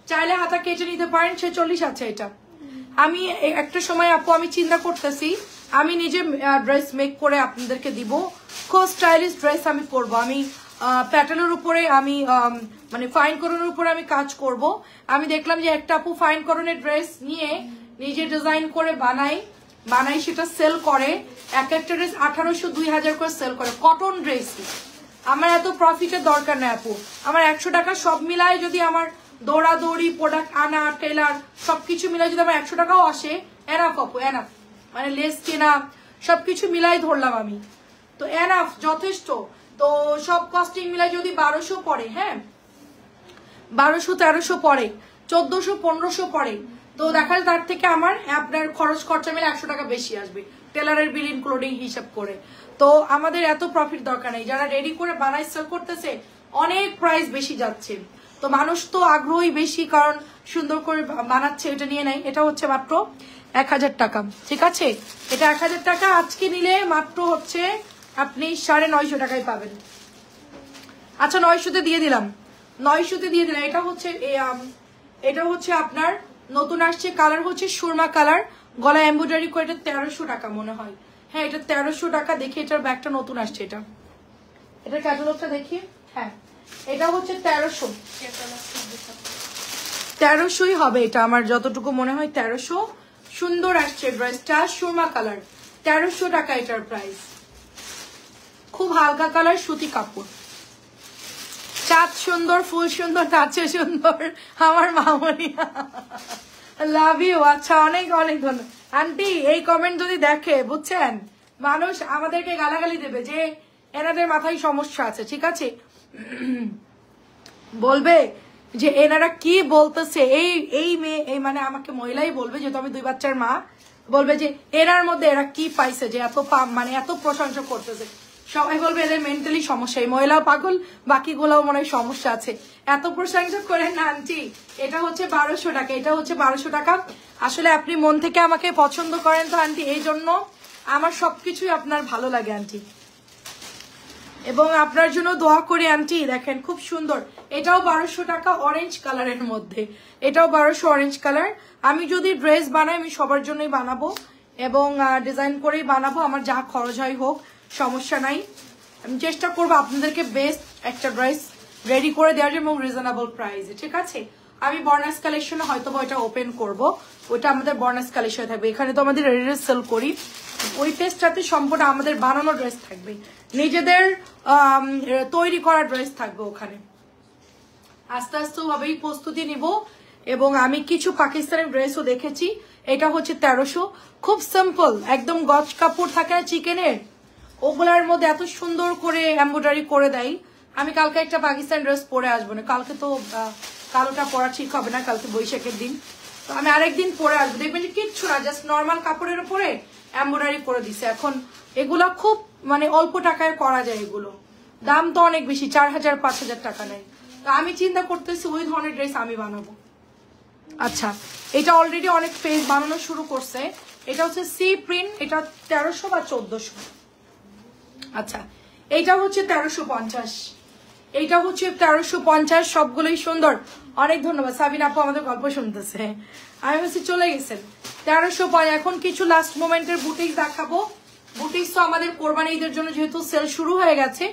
চাইলে হাতা কেটে নিতে পারেন, 46 আছে এটা। আমি একটা সময় আপু আমি চিন্তা করতেছি আমি নিজে ড্রেস মেক করে আপনাদেরকে দিব, খুব স্টাইলিশ ড্রেস আমি করব। আমি প্যাটার্নের উপরে আমি মানে ফাইন করণের উপরে আমি কাজ করব। আমি দেখলাম যে একটা আপু ফাইন করণের ড্রেস নিয়ে নিজে ডিজাইন করে বানাই সেটা সেল করে, এক একটা ড্রেস 1800 2000 করে সেল করে, কটন ড্রেস। আমার এত প্রফিটের দরকার নেই আপু, আমার 100 টাকা সব মিলায় যদি আমার দৌড়াদৌড়ি প্রোডাক্ট আনা টেলার সবকিছু মিলাই যদি আমার 100 টাকাও আসে, এনাফ আপু এনাফ, মানে লেস কেনা সবকিছু মিলাই ধরলাম আমি, তো এনাফ যথেষ্ট। তো সব কস্টিং মিলাই যদি 1200 পড়ে, হ্যাঁ 1200 1300 পড়ে, 1400 1500 পড়ে, তো দেখালে তার থেকে আমার আপনার খরচ খরচা মিলে 100 টাকা বেশি আসবে, টেলারের বিল ইনক্লুডিং হিসাব করে। তো আমাদের এত প্রফিট দরকার নেই, যারা রেডি করে বানাই সেল করতেছে অনেক প্রাইস বেশি যাচ্ছে, তো মানুষ তো আগ্রহী বেশি, কারণ সুন্দর করে বানাচ্ছে, এটা নিয়ে নেয়। এটা হচ্ছে মাত্র 1000 টাকা, ঠিক আছে, এটা 1000 টাকা, আজকে নিলে মাত্র হচ্ছে আপনি 950 টাকায় পাবেন। আচ্ছা 900-তে দিয়ে দিলাম, 900-তে দিয়ে দিলাম। এটা হচ্ছে আপনার নতুন আসছে, কালার হচ্ছে সুরমা কালার, গলা এমব্রয়ডারি করে, এটা 1300 টাকা মনে হয়, হ্যাঁ এটা 1300 টাকা। দেখি এটার ব্যাগটা নতুন আসছে, এটার ক্যাটালগটা দেখি, হ্যাঁ এটা হচ্ছে 1300-ই হবে এটা, আমার যতটুকু মনে হয় 1300। সুন্দর আসছে ড্রেসটা, সুরমা কালার, 1300 টাকা এটার প্রাইস, খুব হালকা কালার, সুতি কাপড়, চাঁদ সুন্দর, ফুল সুন্দর, নাচে সুন্দর, আমার মামনি, লাভ ইউ। আচ্ছা অনেক অনেক ধন্যবাদ আন্টি। এই কমেন্ট যদি দেখে বুঝছেন, মানুষ আমাদেরকে গালাগালি দেবে যে এনাদের মাথায় সমস্যা আছে, ঠিক আছে, বলবে যে এনারা কি বলতেছে, এই মেয়ে, এই মানে আমাকে মহিলাই বলবে, যেহেতু আমি 2 বাচ্চার মা, বলবে যে এনার মধ্যে এরা কি পাইছে যে এত মানে এত প্রশংসা করতেছে। সবাই বলবে এদের মেন্টালি সমস্যা, এই মহিলাও পাগল, বাকিগুলোও মনে হয় সমস্যা আছে, এত প্রশংসা করেন না আন্টি। এটা হচ্ছে 1200 টাকা, এটা হচ্ছে 1200 টাকা। আসলে আপনি মন থেকে আমাকে পছন্দ করেন তো আন্টি, এই জন্য আমার সবকিছুই আপনার ভালো লাগে আন্টি, এবং আপনার জন্য দোয়া করি আন্টি। দেখেন খুব সুন্দর, এটাও 1200 টাকা অরেঞ্জ কালারের মধ্যে, এটাও 1200 অরেঞ্জ কালার। আমি যদি ড্রেস বানাই আমি সবার জন্যই বানাবো এবং ডিজাইন করেই বানাবো, আমার যা খরচ হয় হোক সমস্যা নাই। আমি চেষ্টা করবো আপনাদেরকে বেস্ট একটা ড্রেস রেডি করে দেওয়ার জন্য এবং রিজনেবল প্রাইসে, ঠিক আছে। আমি বর্নাস কালেকশনে হয়তো ওইটা ওপেন করব, ওইটা আমাদের বর্নাস কালেকশনে থাকবে। এখানে তো আমাদের রেডি ড্রেস সেল করি, ওই পেজটাতে সম্পূর্ণ আমাদের বানানো ড্রেস থাকবে, নিজেদের তৈরি করা ড্রেস থাকবে ওখানে। আস্তে আস্তে ভাবেই প্রস্তুতি নিব। এবং আমি কিছু পাকিস্তানি ড্রেসও দেখেছি, এটা হচ্ছে 1300, খুব সিম্পল, একদম গজ কাপড় থাকে না চিকেনের, ওগুলার মধ্যে এত সুন্দর করে এমব্রয়ডারি করে দেয়। আমি কালকে একটা পাকিস্তানি ড্রেস পরে আসবো না, কালকে তো কালোটা পরা ঠিক হবে না, কালকে বৈশাখের দিন, তো আমি আরেকদিন পরে আসবো। দেখবেন যে কিচ্ছু না, জাস্ট নর্মাল কাপড়ের উপরে এমব্রয়ডারি করে দিছে। এখন এগুলো খুব মানে অল্প টাকায় করা যায়, এগুলো দাম তো অনেক বেশি, 4000-5000 টাকা নেয়। তো আমি চিন্তা করতেছি ওই ধরনের ড্রেস আমি বানাবো। আচ্ছা, এটা অলরেডি অনেক পেজ বানানো শুরু করছে, এটা হচ্ছে সি প্রিন্ট, এটা 1300 বা 1400। আচ্ছা, এইটা হচ্ছে 1350, এইটা হচ্ছে 1350, সবগুলোই সুন্দর। অনেক ধন্যবাদ সাবিন আপু, আমাদের গল্প শুনতেছে, আমি বলছি চলে গেছেন। 1350। এখন কিছু লাস্ট মোমেন্টের বুটিক্স দেখাবো। বুটিক্স তো আমাদের কোরবানি ঈদের জন্য যেহেতু সেল শুরু হয়ে গেছে,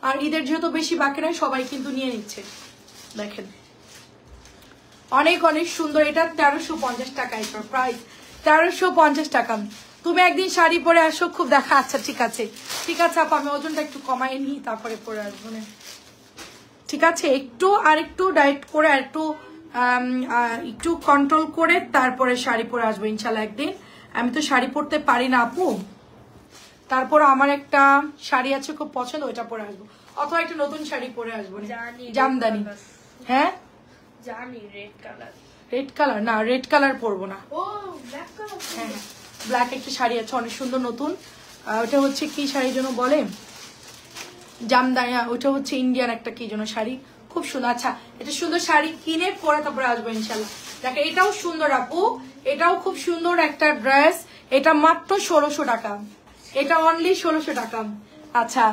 আর ঈদের যেহেতু বেশি বাকি নয়, সবাই কিন্তু নিয়ে নিচ্ছে। দেখেন অনেক অনেক সুন্দর, এটা 1350 টাকা, এটার প্রাইস 1350 টাকা। তুমি একদিন শাড়ি পরে আসো, খুব দেখা। আচ্ছা ঠিক আছে, ঠিক আছে আপা, আমি ওজনটা একটু কমাই নিই তারপরে পরে আসবো না, ঠিক আছে। একটু আর একটু ডায়েট করে আর একটু কন্ট্রোল করে তারপরে শাড়ি পরে আসবো ইনশাল্লাহ একদিন। আমি তো শাড়ি পরতে পারি না আপু, তারপর আমার একটা শাড়ি আছে খুব পছন্দ, ওইটা পরে আসবো, অথবা একটা নতুন শাড়ি পরে আসবো জামদানি। হ্যাঁ জানি, রেড কালার। রেড কালার না, রেড কালার পরবো না। ও ব্ল্যাক কালার। হ্যাঁ, ব্ল্যাক একটা শাড়ি আছে অনেক সুন্দর নতুন, ওটা হচ্ছে কি শাড়ির জন্য বলে, জামদানি, ওটা হচ্ছে ইন্ডিয়ান একটা কি জন্য শাড়ি, খুব সুন্দর। আচ্ছা, এটা সুন্দর শাড়ি কিনে পরে তারপরে আসবো ইনশাল্লাহ। দেখো এটাও সুন্দর আপু, এটাও খুব সুন্দর একটা ড্রেস, এটা মাত্র 1600 টাকা, এটা অনলি 1600 টাকা। আচ্ছা,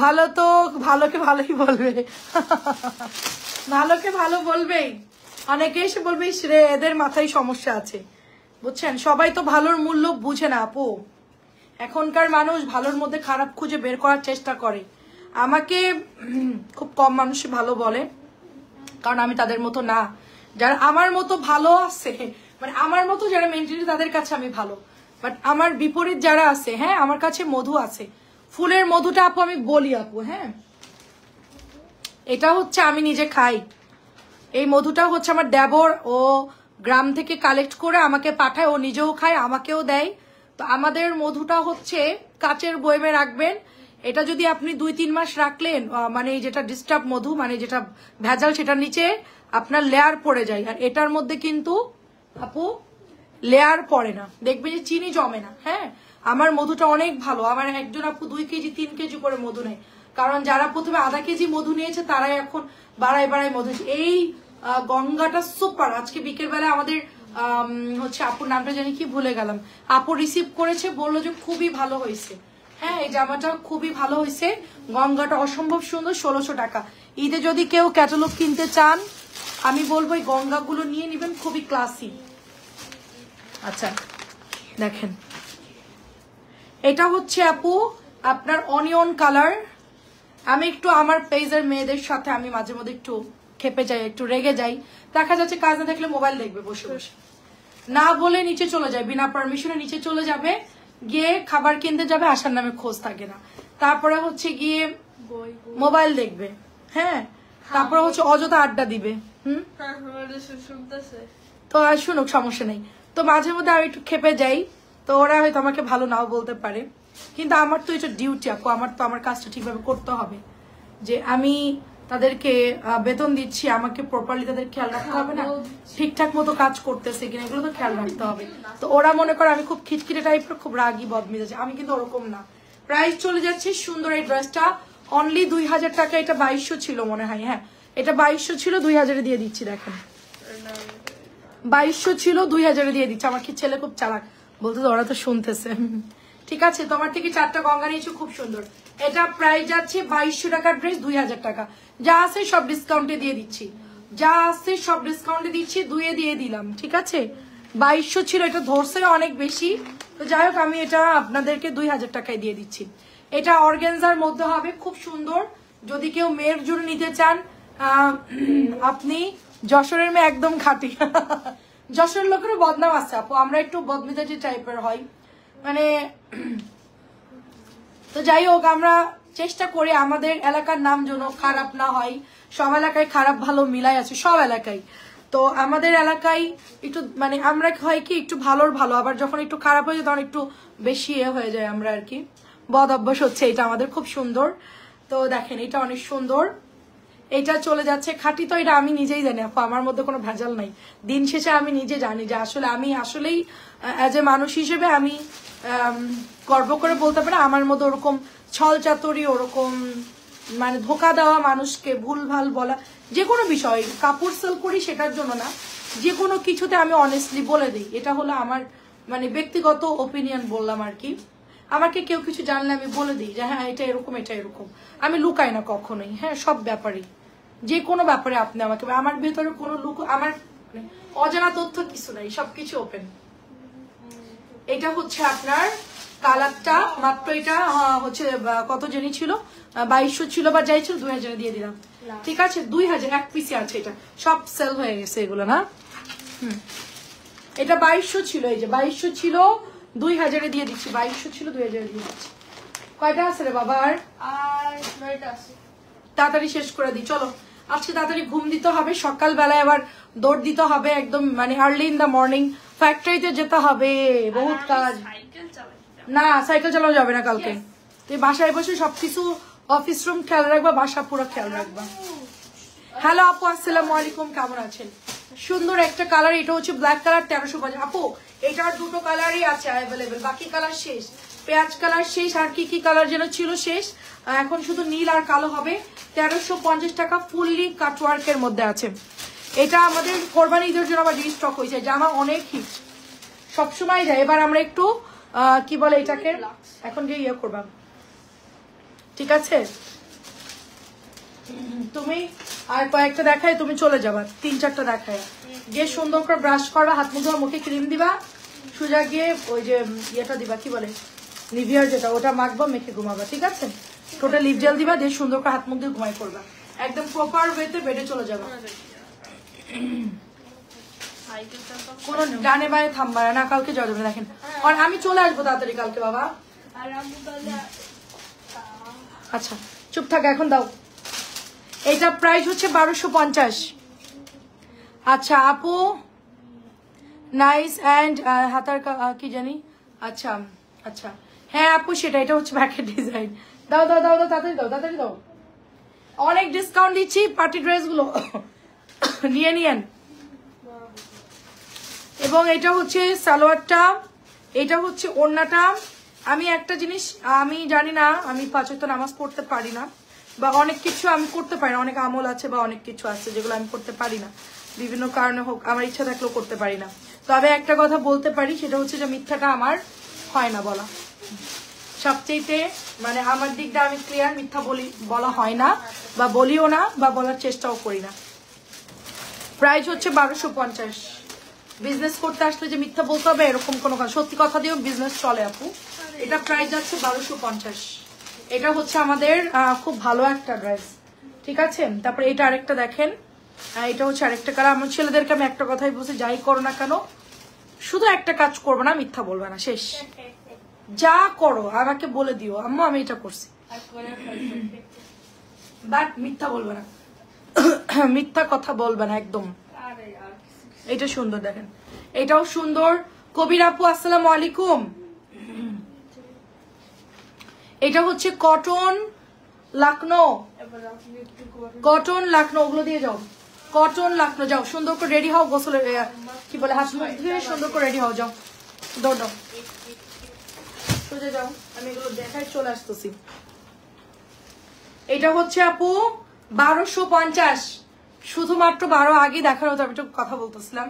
ভালো তো ভালোকে ভালোই বলবে, ভালোকে ভালো বলবেই, অনেকে এসে বলবে রে এদের মাথায় সমস্যা আছে, বুঝছেন। সবাই তো ভালোর মূল্য বুঝে না আপু, এখনকার মানুষ ভালোর মধ্যে খারাপ খুঁজে বের করার চেষ্টা করে। আমাকে খুব কম মানুষ ভালো বলে, কারণ আমি তাদের মতো না। যারা আমার মতো ভালো আছে, মানে আমার মতো যারা মেন্টালি, তাদের কাছে আমি ভালো, বাট আমার বিপরীত যারা আছে, হ্যাঁ আমার কাছে মধু আছে, ফুলের মধুটা আপু আমি বলি আপু। হ্যাঁ, এটা হচ্ছে আমি নিজে খাই, এই মধুটা হচ্ছে আমার দেবর, ও গ্রাম থেকে কালেক্ট করে আমাকে পাঠায়, ও নিজেও খায় আমাকেও দেয়। তো আমাদের মধুটা হচ্ছে কাচের বয়মে রাখবেন, এটা যদি আপনি 2-3 মাস রাখলেন, মানে যেটা ডিস্টার্ব মধু, মানে যেটা ভেজাল, সেটার নিচে আপনার লেয়ার পড়ে যায়, আর এটার মধ্যে কিন্তু আপু লেয়ার পড়ে না, দেখবেন যে চিনি জমে না। হ্যাঁ, আমার মধুটা অনেক ভালো, আমার একজন আপু 2 কেজি 3 কেজি করে মধু নেয়, কারণ যারা প্রথমে আধা কেজি মধু নিয়েছে তারাই এখন বাড়ায় বাড়ায় মধু। এই গঙ্গাটা সুপার। আজকে বিকেল বেলা আমাদের হচ্ছে আপুর নামটা জানি কি ভুলে গেলাম, আপু রিসিভ করেছে, বললো যে খুবই ভালো হয়েছে। হ্যাঁ, এই জামাটা খুবই ভালো হয়েছে, গঙ্গাটা অসম্ভব সুন্দর, 1600 টাকা। ঈদে যদি কেউ ক্যাটালগ কিনতে চান আমি বলবো এই গঙ্গাগুলো নিয়ে নিবেন, খুবই ক্লাসি। আচ্ছা দেখেন, এটা হচ্ছে আপু আপনার অনিয়ন কালার। আমি একটু আমার পেজের মেয়েদের সাথে আমি মাঝে মধ্যে একটু খেপে যাই, একটু রেগে যাই, দেখা যাচ্ছে কাজ না দেখলে মোবাইল দেখবে বসে বসে, না বলে নিচে চলে যায়, বিনা পারমিশনে নিচে চলে যাবে, গিয়ে খাবার কিনতে যাবে, আসার নামে খোঁজ থাকে না, তারপরে হচ্ছে গিয়ে মোবাইল দেখবে। হ্যাঁ, তারপরে হচ্ছে অযথা আড্ডা দিবে। তো শুনুক, সমস্যা নেই। তো মাঝে মধ্যে আমি একটু খেপে যাই, তো ওরা হয়তো আমাকে ভালো নাও বলতে পারে, কিন্তু আমার তো এটা ডিউটি আপু, আমার তো আমার কাজটা ঠিকভাবে করতে হবে, যে আমি তাদেরকে বেতন দিচ্ছি, আমাকে প্রপারলি তাদের খেয়াল রাখতে হবে না, ঠিকঠাক মতো কাজ করতেছে কিনা এগুলো তো খেয়াল রাখতে হবে। তো ওরা মনে করে আমি খুব খিটখিটে টাইপের, খুব রাগি বদমেজাজ, আমি কিন্তু ওরকম না। প্রাইস চলে যাচ্ছে সুন্দর, এই ড্রেসটা অনলি 2000 টাকা, এটা 2200 ছিল মনে হয়। হ্যাঁ, এটা 2200 ছিল, 2000 দিয়ে দিচ্ছি। দেখেন 2200 ছিল, 2000 দিয়ে দিচ্ছি। আমার কি ছেলে খুব চালাক, বলতে তো ওরা তো শুনতেছে, ঠিক আছে, তোমার থেকে 4টা গঙ্গা নিয়েছো, খুব সুন্দর। এটা প্রাইস যাচ্ছে 2200 টাকার ড্রেস, 2000 টাকা। যা আছে সব ডিসকাউন্টে দিয়ে দিচ্ছি, যা আছে সব ডিসকাউন্টে দিচ্ছি, 2 দিয়ে দিলাম। ঠিক আছে, 2200 ছিল, এটা ধরছে অনেক বেশি, তো যাই হোক আমি এটা আপনাদেরকে 2000 টাকায় দিয়ে দিচ্ছি। এটা অর্গানজার মধ্যে হবে, খুব সুন্দর। যদি কেউ মেয়ের জন্য নিতে চান, আপনি যশোরের মেয়ে একদম খাঁটি। যশোরের লোকেরও বদনাম আছে আপু, আমরা একটু বদমেজাজি টাইপের হয় মানে। তো যাই হোক, আমরা চেষ্টা করি আমাদের এলাকার নাম যেন খারাপ না হয়। সব এলাকায় খারাপ ভালো মিলাই আছে, সব এলাকায়। তো আমাদের এলাকায় একটু মানে আমরা হয় কি একটু ভালোর ভালো, আবার যখন একটু খারাপ হয়ে যায় তখন একটু বেশি হয়ে যায় আমরা আর কি। বদ অভ্যাস হচ্ছে এটা আমাদের, খুব সুন্দর। তো দেখেন এটা অনেক সুন্দর, এটা চলে যাচ্ছে খাঁটি। তো এটা আমি নিজেই জানি আপু, আমার মধ্যে কোনো ভেজাল নাই। দিন শেষে আমি নিজে জানি যে আসলে আমি আসলেই অ্যাজ এ মানুষ হিসেবে আমি গর্ব করে বলতে পারি আমার মধ্যে ওরকম ছল চাতুরি, ওরকম মানে ধোকা দেওয়া, মানুষকে ভুল ভাল বলা, যে কোনো বিষয় কাপড় সেল করি সেটার জন্য না, যে কোনো কিছুতে আমি অনেস্টলি বলে দিই। এটা হলো আমার মানে ব্যক্তিগত ওপিনিয়ন বললাম আর কি। আমাকে কেউ কিছু জানলে আমি বলে দিই যে হ্যাঁ এটা এরকম, এটা এরকম, আমি লুকাই না কখনোই। হ্যাঁ, সব ব্যাপারে, যে কোনো ব্যাপারে আপনি আমাকে, আমার ভেতরে কোনো আমার অজানা তথ্য কিছু নাই, সবকিছু ওপেন। এটা হচ্ছে আপনার কালারটা মাত্র, এটা হচ্ছে কত জানি ছিল, 2200 ছিল বা যাই ছিল, 2000 দিয়ে দিলাম। ঠিক আছে, 2000 এক পিসে আছে, এটা সব সেল হয়ে গেছে এগুলো না। এটা 2200 ছিল, এই যে 2200 ছিল, 2000 দিয়ে দিচ্ছি। 2200 ছিল, 2000 দিয়ে দিচ্ছি। কয়টা আছে রে বাবা? আর 9টা আছে। তাড়াতাড়ি শেষ করে দিই, চলো। আজকে তাড়াতাড়ি ঘুম দিতে হবে, সকালবেলায় আবার দৌড় দিতে হবে, একদম মানে আর্লি ইন দ্য মর্নিং ফ্যাক্টরিতে যেতে হবে, বহুত কাজ। না, সাইকেল চালানো যাবে না কালকে। তুই বাসায় বসে সবকিছু অফিস রুম খেয়াল রাখবা, বাসা পুরো খেয়াল রাখবা। হ্যালো আপু, আসসালামু আলাইকুম, কেমন আছেন? সুন্দর একটা কালার, এটা হচ্ছে ব্ল্যাক কালার, 1350। আপু এটার দুটো কালারই আছে অ্যাভেলেবেল, বাকি কালার শেষ। পেঁয়াজ কালার শেষ, আর কি কি কালার যেন ছিল শেষ, এখন শুধু নীল আর কালো হবে। 1350 টাকা, ফুললি কাটওয়ার্কের মধ্যে আছে। এটা আমাদের কোরবানি ঈদের জন্য আবার রিস্টক হয়েছে, জামা অনেক হিট, সবসময় যায়। এবার আমরা একটু কি বলে এটাকে, এখন যে ইয়ে করবা, ঠিক আছে? তুমি আর কয়েকটা দেখায় তুমি চলে যাবা, 3-4টা দেখায় গিয়ে সুন্দর করে ব্রাশ করবা, হাত মুখ ধোয়া, মুখে ক্রিম দিবা, সোজা গিয়ে ওই যে ইয়েটা দিবা, কি বলে নিভিয়ার যেটা, ওটা মাখবা, মেখে ঘুমাবা। ঠিক আছে, টোটাল লিপ জেল দিবা, দিয়ে সুন্দর করে হাত মুখ দিয়ে ঘুমাই করবা, একদম প্রপার ওয়েতে বেডে চলে যাবা। কোন ডানে বায়ে থামবা না, কালকে যাওয়া যাবে। দেখেন আর আমি চলে আসবো তাড়াতাড়ি কালকে বাবা। আচ্ছা চুপ থাক, এখন দাও। এটা প্রাইস হচ্ছে 1250। আচ্ছা আপু, নাইস অ্যান্ড হাতার কি জানি, আচ্ছা আচ্ছা হ্যাঁ আপু সেটা, এটা হচ্ছে ব্যাকের ডিজাইন। দাও দাও দাও দাও, তাড়াতাড়ি দাও, তাড়াতাড়ি দাও। অনেক ডিসকাউন্ট দিচ্ছি, পার্টি ড্রেসগুলো নিয়ে নিয়েন। এবং এটা হচ্ছে সালোয়ারটা, এটা হচ্ছে ওড়নাটা। আমি একটা জিনিস আমি জানি না, আমি 5 ওয়াক্ত নামাজ পড়তে পারি না, বা অনেক কিছু আমি করতে পারি না, অনেক আমল আছে বা অনেক কিছু আছে যেগুলো আমি করতে পারি না, বিভিন্ন কারণে হোক, আমার ইচ্ছা থাকলেও করতে পারি না। তবে একটা কথা বলতে পারি, সেটা হচ্ছে যে মিথ্যাটা আমার হয় না বলা, সবচেয়ে মানে আমার দিকটা আমি ক্লিয়ার, মিথ্যা বলা হয় না, বা বলিও না, বা বলার চেষ্টাও করি না। প্রাইস হচ্ছে 1250। বিজনেস করতে আসলে যে মিথ্যা বলতে হবে এরকম কোনো কথা, সত্যি কথা দিয়েও বিজনেস চলে আপু। এটা প্রাইস যাচ্ছে 1250। এটা হচ্ছে আমাদের খুব ভালো একটা ড্রেস, ঠিক আছে? তারপরে এটা আরেকটা দেখেন, এটা হচ্ছে আরেকটা কালার। আমার ছেলেদেরকে আমি একটা কথাই বলছি, যাই করো না কেন শুধু একটা কাজ করবে না, মিথ্যা বলবে না, শেষ। যা করো আমাকে বলে দিও, আম্মু আমি এটা করছি, বাট মিথ্যা বলবে না, মিথ্যা কথা বলবে না একদম। এটা সুন্দর দেখেন, এটাও সুন্দর। কবির আপু আসসালামু আলাইকুম। এটা হচ্ছে কটন লাকনো, কটন লাকনো, ওগুলো দিয়ে যাও, কটন লাকনো। যাও সুন্দর করে রেডি হও, গোসলে কি বলে হাত মুখ ধুয়ে সুন্দর করে রেডি হও, যাও দৌড় দাও, সোজা যাও, আমি এগুলো দেখাই চলে আসতেছি। এটা হচ্ছে আপু 1250, শুধুমাত্র 12 আগে দেখার হতো, আমি একটু কথা বলতেছিলাম।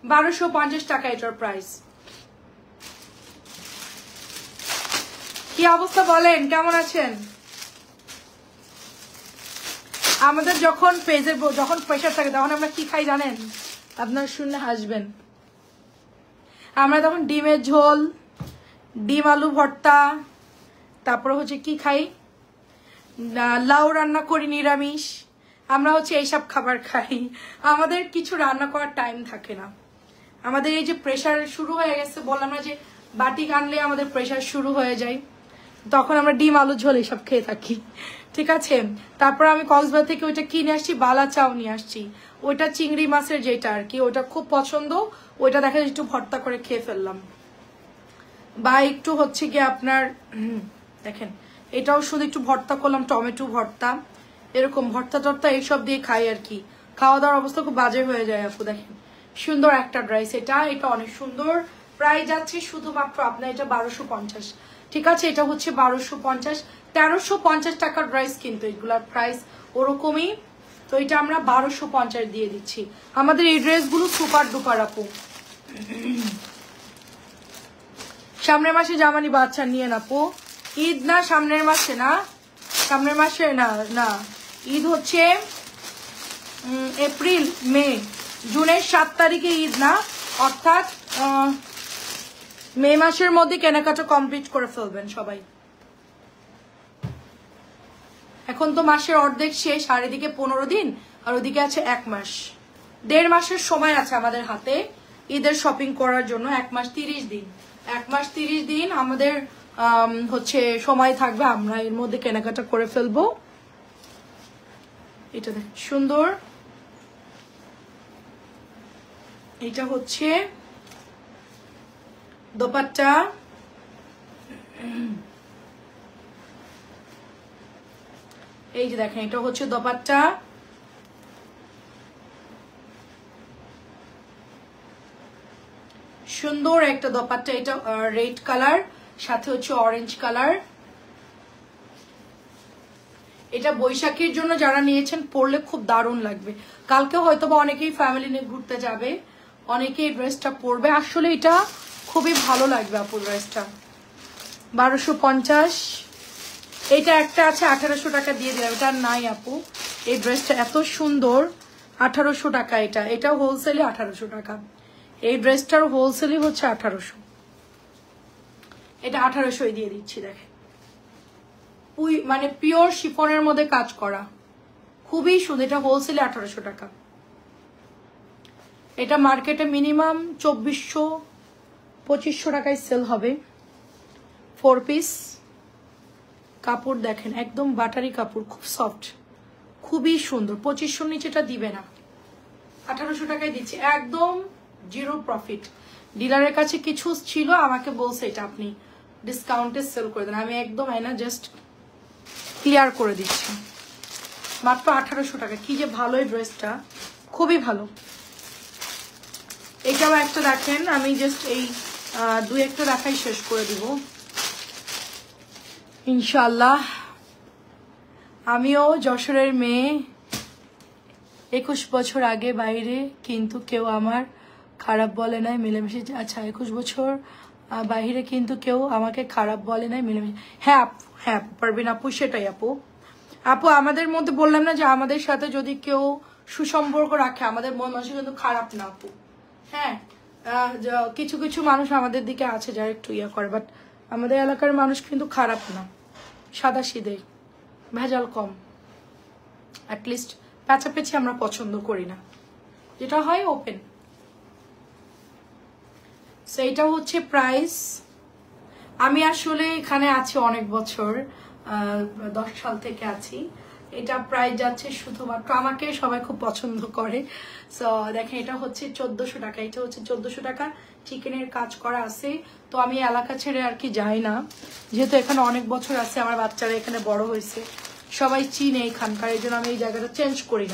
1250 টাকা এটার প্রাইস। কি অবস্থা বলেন, কেমন আছেন? আমাদের যখন পেজের যখন প্রেশার থাকে তখন আমরা কি খাই জানেন? আপনারা শুনলে হাসবেন। আমরা তখন ডিমের ঝোল, ডিম আলু ভর্তা, তারপরে হচ্ছে কি খাই, লাউ রান্না করি নিরামিষ। আমরা হচ্ছে এইসব খাবার খাই। আমাদের কিছু রান্না করার টাইম থাকে না। আমাদের এই যে প্রেশার শুরু হয়ে গেছে, বললাম না যে বাটি আনলে আমাদের প্রেশার শুরু হয়ে যায়, তখন আমরা ডিম আলু ঝোল এইসব খেয়ে থাকি, ঠিক আছে। তারপর আমি কক্সবাজার থেকে ওইটা কিনে আসছি, বালা চাও নিয়ে আসছি, ওইটা চিংড়ি মাছের যেটা আর কি, ওইটা খুব পছন্দ, ওইটা দেখা যায় একটু ভর্তা করে খেয়ে ফেললাম। বা একটু হচ্ছে গিয়ে আপনার দেখেন এটাও শুধু একটু ভর্তা করলাম, টমেটো ভর্তা, এরকম ভর্তা টর্তা এইসব দিয়ে খাই আর কি। খাওয়া দাওয়ার অবস্থা খুব বাজে হয়ে যায় আপু। দেখেন সুন্দর একটা ড্রেস, এটা অনেক সুন্দর। প্রাইস যাচ্ছে শুধুমাত্র আপনার এটা 1250, ঠিক আছে। এটা হচ্ছে 1250, 1350 টাকার ড্রেস, কিন্তু এগুলার প্রাইস ওরকমই। তো এটা আমরা 1250 দিয়ে দিচ্ছি। আমাদের এই ড্রেসগুলো সুপার ডুপার আপু। সামনের মাসে জামানি বাচ্চা নিয়ে না আপু, ঈদ না সামনের মাসে, না সামনের মাসে, না না ঈদ হচ্ছে এপ্রিল মে, জুনের 7 তারিখে ঈদ না, অর্থাৎ মে মাসের মধ্যে কেনাকাটা কমপ্লিট করে ফেলবেন সবাই। এখন তো মাসের অর্ধেক শেষ, আর এদিকে 15 দিন, আর ওদিকে আছে 1 মাস, 1.5 মাসের সময় আছে আমাদের হাতে ঈদের শপিং করার জন্য। 1 মাস 30 দিন, 1 মাস 30 দিন আমাদের হচ্ছে সময় থাকবে, আমরা এর মধ্যে কেনাকাটা করে ফেলবো। এটা দেখ সুন্দর, এটা হচ্ছে দোপাট্টা, এই যে দেখেন এটা হচ্ছে দোপাট্টা, সুন্দর একটা দোপাট্টা। এটা রেড কালার, সাথে হচ্ছে অরেঞ্জ কালার। এটা বৈশাখীর জন্য যারা নিয়েছেন পরলে খুব দারুণ লাগবে। কালকে হয়তো বা অনেকেই ফ্যামিলি নিয়ে ঘুরতে যাবে, অনেকেই ড্রেসটা পরবে। আসলে এটা খুবই ভালো লাগবে আপু ড্রেসটা। 1250, এটা একটা আছে 1800 টাকা দিয়ে দিলাম, এটা নাই আপু। এই ড্রেসটা এত সুন্দর, 1800 টাকা। এটাও হোলসেলে 1800 টাকা। এই ড্রেসটার হোলসেলই হচ্ছে 1800, এটা 1800 দিয়ে দিচ্ছি। দেখেন মানে পিওর শিফনের মধ্যে কাজ করা, খুবই সুন্দর। এটা হোলসেলে 1800 টাকা। এটা মার্কেটে মিনিমাম 2400-2500 টাকায় সেল হবে। 4 পিস কাপড় দেখেন, একদম বাটারি কাপড়, খুব সফট, খুবই সুন্দর। 2500 নিচেটা দিবে না, 1800 টাকায় দিচ্ছি, একদম জিরো প্রফিট। ডিলারের কাছে কিছু ছিল, আমাকে বলছে এটা আপনি ডিসকাউন্টে সেল করে দেন। আমি একদম জাস্ট ক্লিয়ার করে দিচ্ছি, মাত্র 1800 টাকা। কি যে ভালো এই ড্রেসটা, খুবই ভালো। এটাও একটা দেখেন, আমি জাস্ট এই 2-1টা দেখাই শেষ করে দিব ইনশাল্লাহ। আমিও যশোরের মেয়ে, 21 বছর আগে বাইরে, কিন্তু কেউ আমার খারাপ বলে নাই, মিলেমিশে। আচ্ছা 21 বছর বাইরে, কিন্তু কেউ আমাকে খারাপ বলে নাই, মিলেমিশে। হ্যাঁ হ্যাঁ পারবেন আপু, সেটাই আপু। আপু আমাদের মধ্যে বললাম না যে আমাদের সাথে যদি কেউ সুসম্পর্ক রাখে, আমাদের মন মানসিক কিন্তু খারাপ না আপু। হ্যাঁ কিছু কিছু মানুষ আমাদের দিকে আছে যারা একটু ইয়া করে, বাট আমাদের এলাকার মানুষ কিন্তু খারাপ না, সাদা সিধে, ভেজাল কম। অ্যাটলিস্ট প্যাচাপেচি আমরা পছন্দ করি না, যেটা হয় ওপেন। সেইটা হচ্ছে প্রাইস। আমি আসলে এখানে আছি অনেক বছর, 10 সাল থেকে আছি। এটা প্রাইস যাচ্ছে শুধুমাত্র, আমাকে সবাই খুব পছন্দ করে। সো দেখেন এটা হচ্ছে 1400 টাকা, এটা হচ্ছে 1400 টাকা। চিকেনের কাজ করা আছে। তো আমি এলাকা ছেড়ে আর কি যাই না, যেহেতু এখানে অনেক বছর আছে, আমার বাচ্চারা এখানে বড় হয়েছে, সবাই চিনে এখানকার, এই জন্য আমি এই জায়গাটা চেঞ্জ করি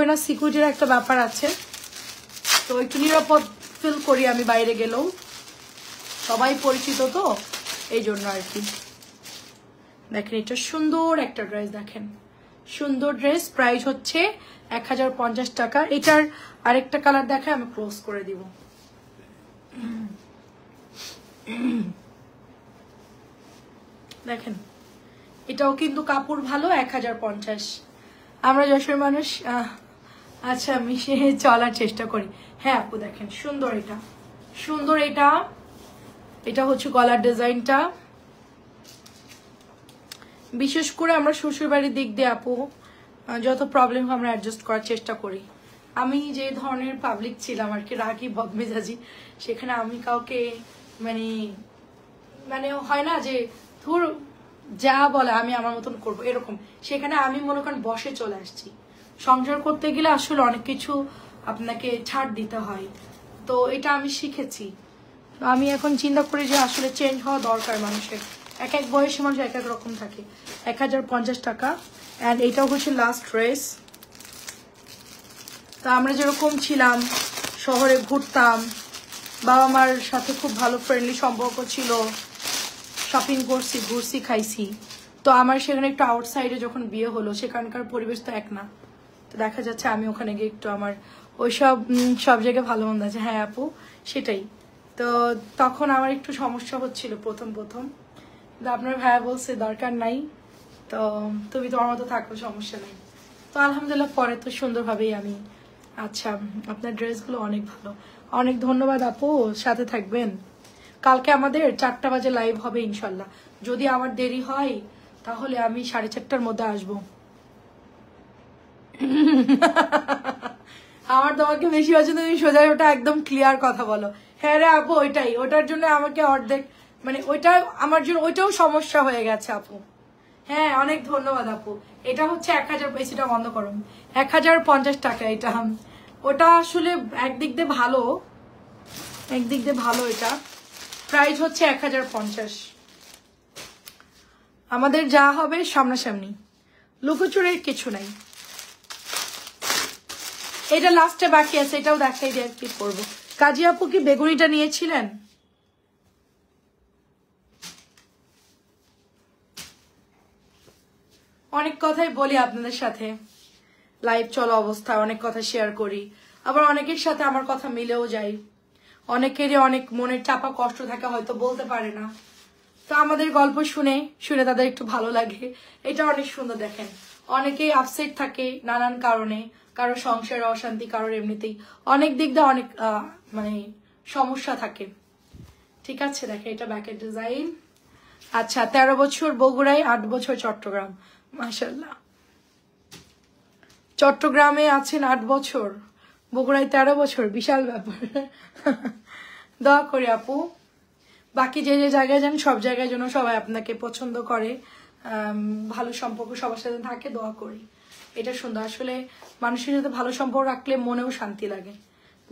না। সিকিউরিটির একটা ব্যাপার আছে, তো একটু নিরাপদ ফিল করি আমি বাইরে গেলেও, সবাই পরিচিত তো, এই জন্য আর কি। দেখেন এটা সুন্দর একটা ড্রেস, দেখেন সুন্দর ড্রেস। প্রাইস হচ্ছে 1050 টাকা। এটার আরেকটা কালার দেখে আমি ক্লোজ করে দিব। দেখেন এটাও কিন্তু কাপড় ভালো, 1050। আমরা যশোর মানুষ আচ্ছা মিশে চলার চেষ্টা করি। হ্যাঁ আপু দেখেন সুন্দর, এটা সুন্দর, এটা হচ্ছে গলার ডিজাইনটা। বিশেষ করে আমরা শ্বশুরবাড়ির দিক দিয়ে আপু যত প্রবলেম আমরা অ্যাডজাস্ট করার চেষ্টা করি। আমি যে ধরনের পাবলিক ছিলাম আর কি, রাগি বদমেজাজি, সেখানে আমি কাউকে মানে মানে হয় না যে ধর যা বলে আমি আমার মতন করবো এরকম, সেখানে আমি মনে করেন বসে চলে আসছি। সংসার করতে গেলে আসলে অনেক কিছু আপনাকে ছাড় দিতে হয়, তো এটা আমি শিখেছি। আমি এখন চিন্তা করি যে আসলে চেঞ্জ হওয়া দরকার মানুষের, এক এক বয়সী মানুষ এক এক রকম থাকে। 1050 টাকা। অ্যান্ড এটাও হচ্ছে লাস্ট ড্রেস। তা আমরা যেরকম ছিলাম, শহরে ঘুরতাম, বাবা মার সাথে খুব ভালো ফ্রেন্ডলি সম্পর্ক ছিল, শপিং করছি, ঘুরছি, খাইছি। তো আমার সেখানে একটু আউটসাইডে যখন বিয়ে হলো, সেখানকার পরিবেশ তো এক না। তো দেখা যাচ্ছে আমি ওখানে গিয়ে একটু আমার ওইসব সব জায়গায় ভালো মন্দ আছে। হ্যাঁ আপু সেটাই। তো তখন আমার একটু সমস্যা হচ্ছিল প্রথম কিন্তু আপনার ভাইয়া বলছে দরকার নাই, তো তুমি তোমার মতো থাকো, সমস্যা নাই। তো আলহামদুলিল্লাহ পরে তো সুন্দরভাবেই আমি। আচ্ছা আপনার ড্রেসগুলো অনেক ভালো, অনেক ধন্যবাদ আপু, সাথে থাকবেন। কালকে আমাদের 4টা বাজে লাইভ হবে ইনশাল্লাহ। যদি আমার দেরি হয় তাহলে আমি 4:30টার মধ্যে আসবো। আমার তোমাকে বেশি আছে, তুমি সোজা ওটা একদম ক্লিয়ার কথা বলো। হ্যাঁ রে আপু ওইটাই, ওটার জন্য আমাকে অর্ধেক মানে ওইটা আমার জন্য ওইটাও সমস্যা হয়ে গেছে আপু। হ্যাঁ অনেক ধন্যবাদ আপু। এটা হচ্ছে 1000, বেশিটা বন্ধ করুন, 1050 টাকা এটা। ওটা আসলে একদিক দিয়ে ভালো, একদিক দিয়ে ভালো। এটা প্রাইস হচ্ছে 1050। আমাদের যা হবে সামনাসামনি, লুকোচুরির কিছু নাই। এটা লাস্টে বাকি আছে, এটাও দেখাই দিয়ে কি করবো। কাজী আপু কি বেগুনিটা নিয়েছিলেন? অনেক কথাই বলি আপনাদের সাথে, লাইভ চলা অবস্থায় অনেক কথা শেয়ার করি, আবার অনেকের সাথে আমার কথা মিলেও যায়। অনেকেরই অনেক মনের চাপা কষ্ট থাকে, হয়তো বলতে পারে না। তো আমাদের গল্প শুনে শুনে তাদের একটু ভালো লাগে, এটা অনেক সুন্দর। দেখেন অনেকেই আপসেট থাকে নানান কারণে, কারো সংসারে অশান্তি, কারোর এমনিতেই অনেক দিক দিয়ে অনেক মানে সমস্যা থাকে। ঠিক আছে দেখেন এটা ব্যাকের ডিজাইন। আচ্ছা 13 বছর বগুড়ায়, 8 বছর চট্টগ্রাম। মাশাআল্লাহ, চট্টগ্রামে আছেন 8 বছর, বগুড়ায় 13 বছর, বিশাল ব্যাপার। দোয়া করি আপু, বাকি যে যে জায়গায় যান সব জায়গায় যেন সবাই আপনাকে পছন্দ করে, ভালো সম্পর্ক সবার সাথে থাকে, দোয়া করি। এটা সুন্দর। আসলে মানুষের সাথে ভালো সম্পর্ক রাখলে মনেও শান্তি লাগে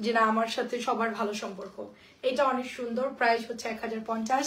যে না আমার সাথে সবার ভালো সম্পর্ক। এটা অনেক সুন্দর। প্রাইস হচ্ছে 1050।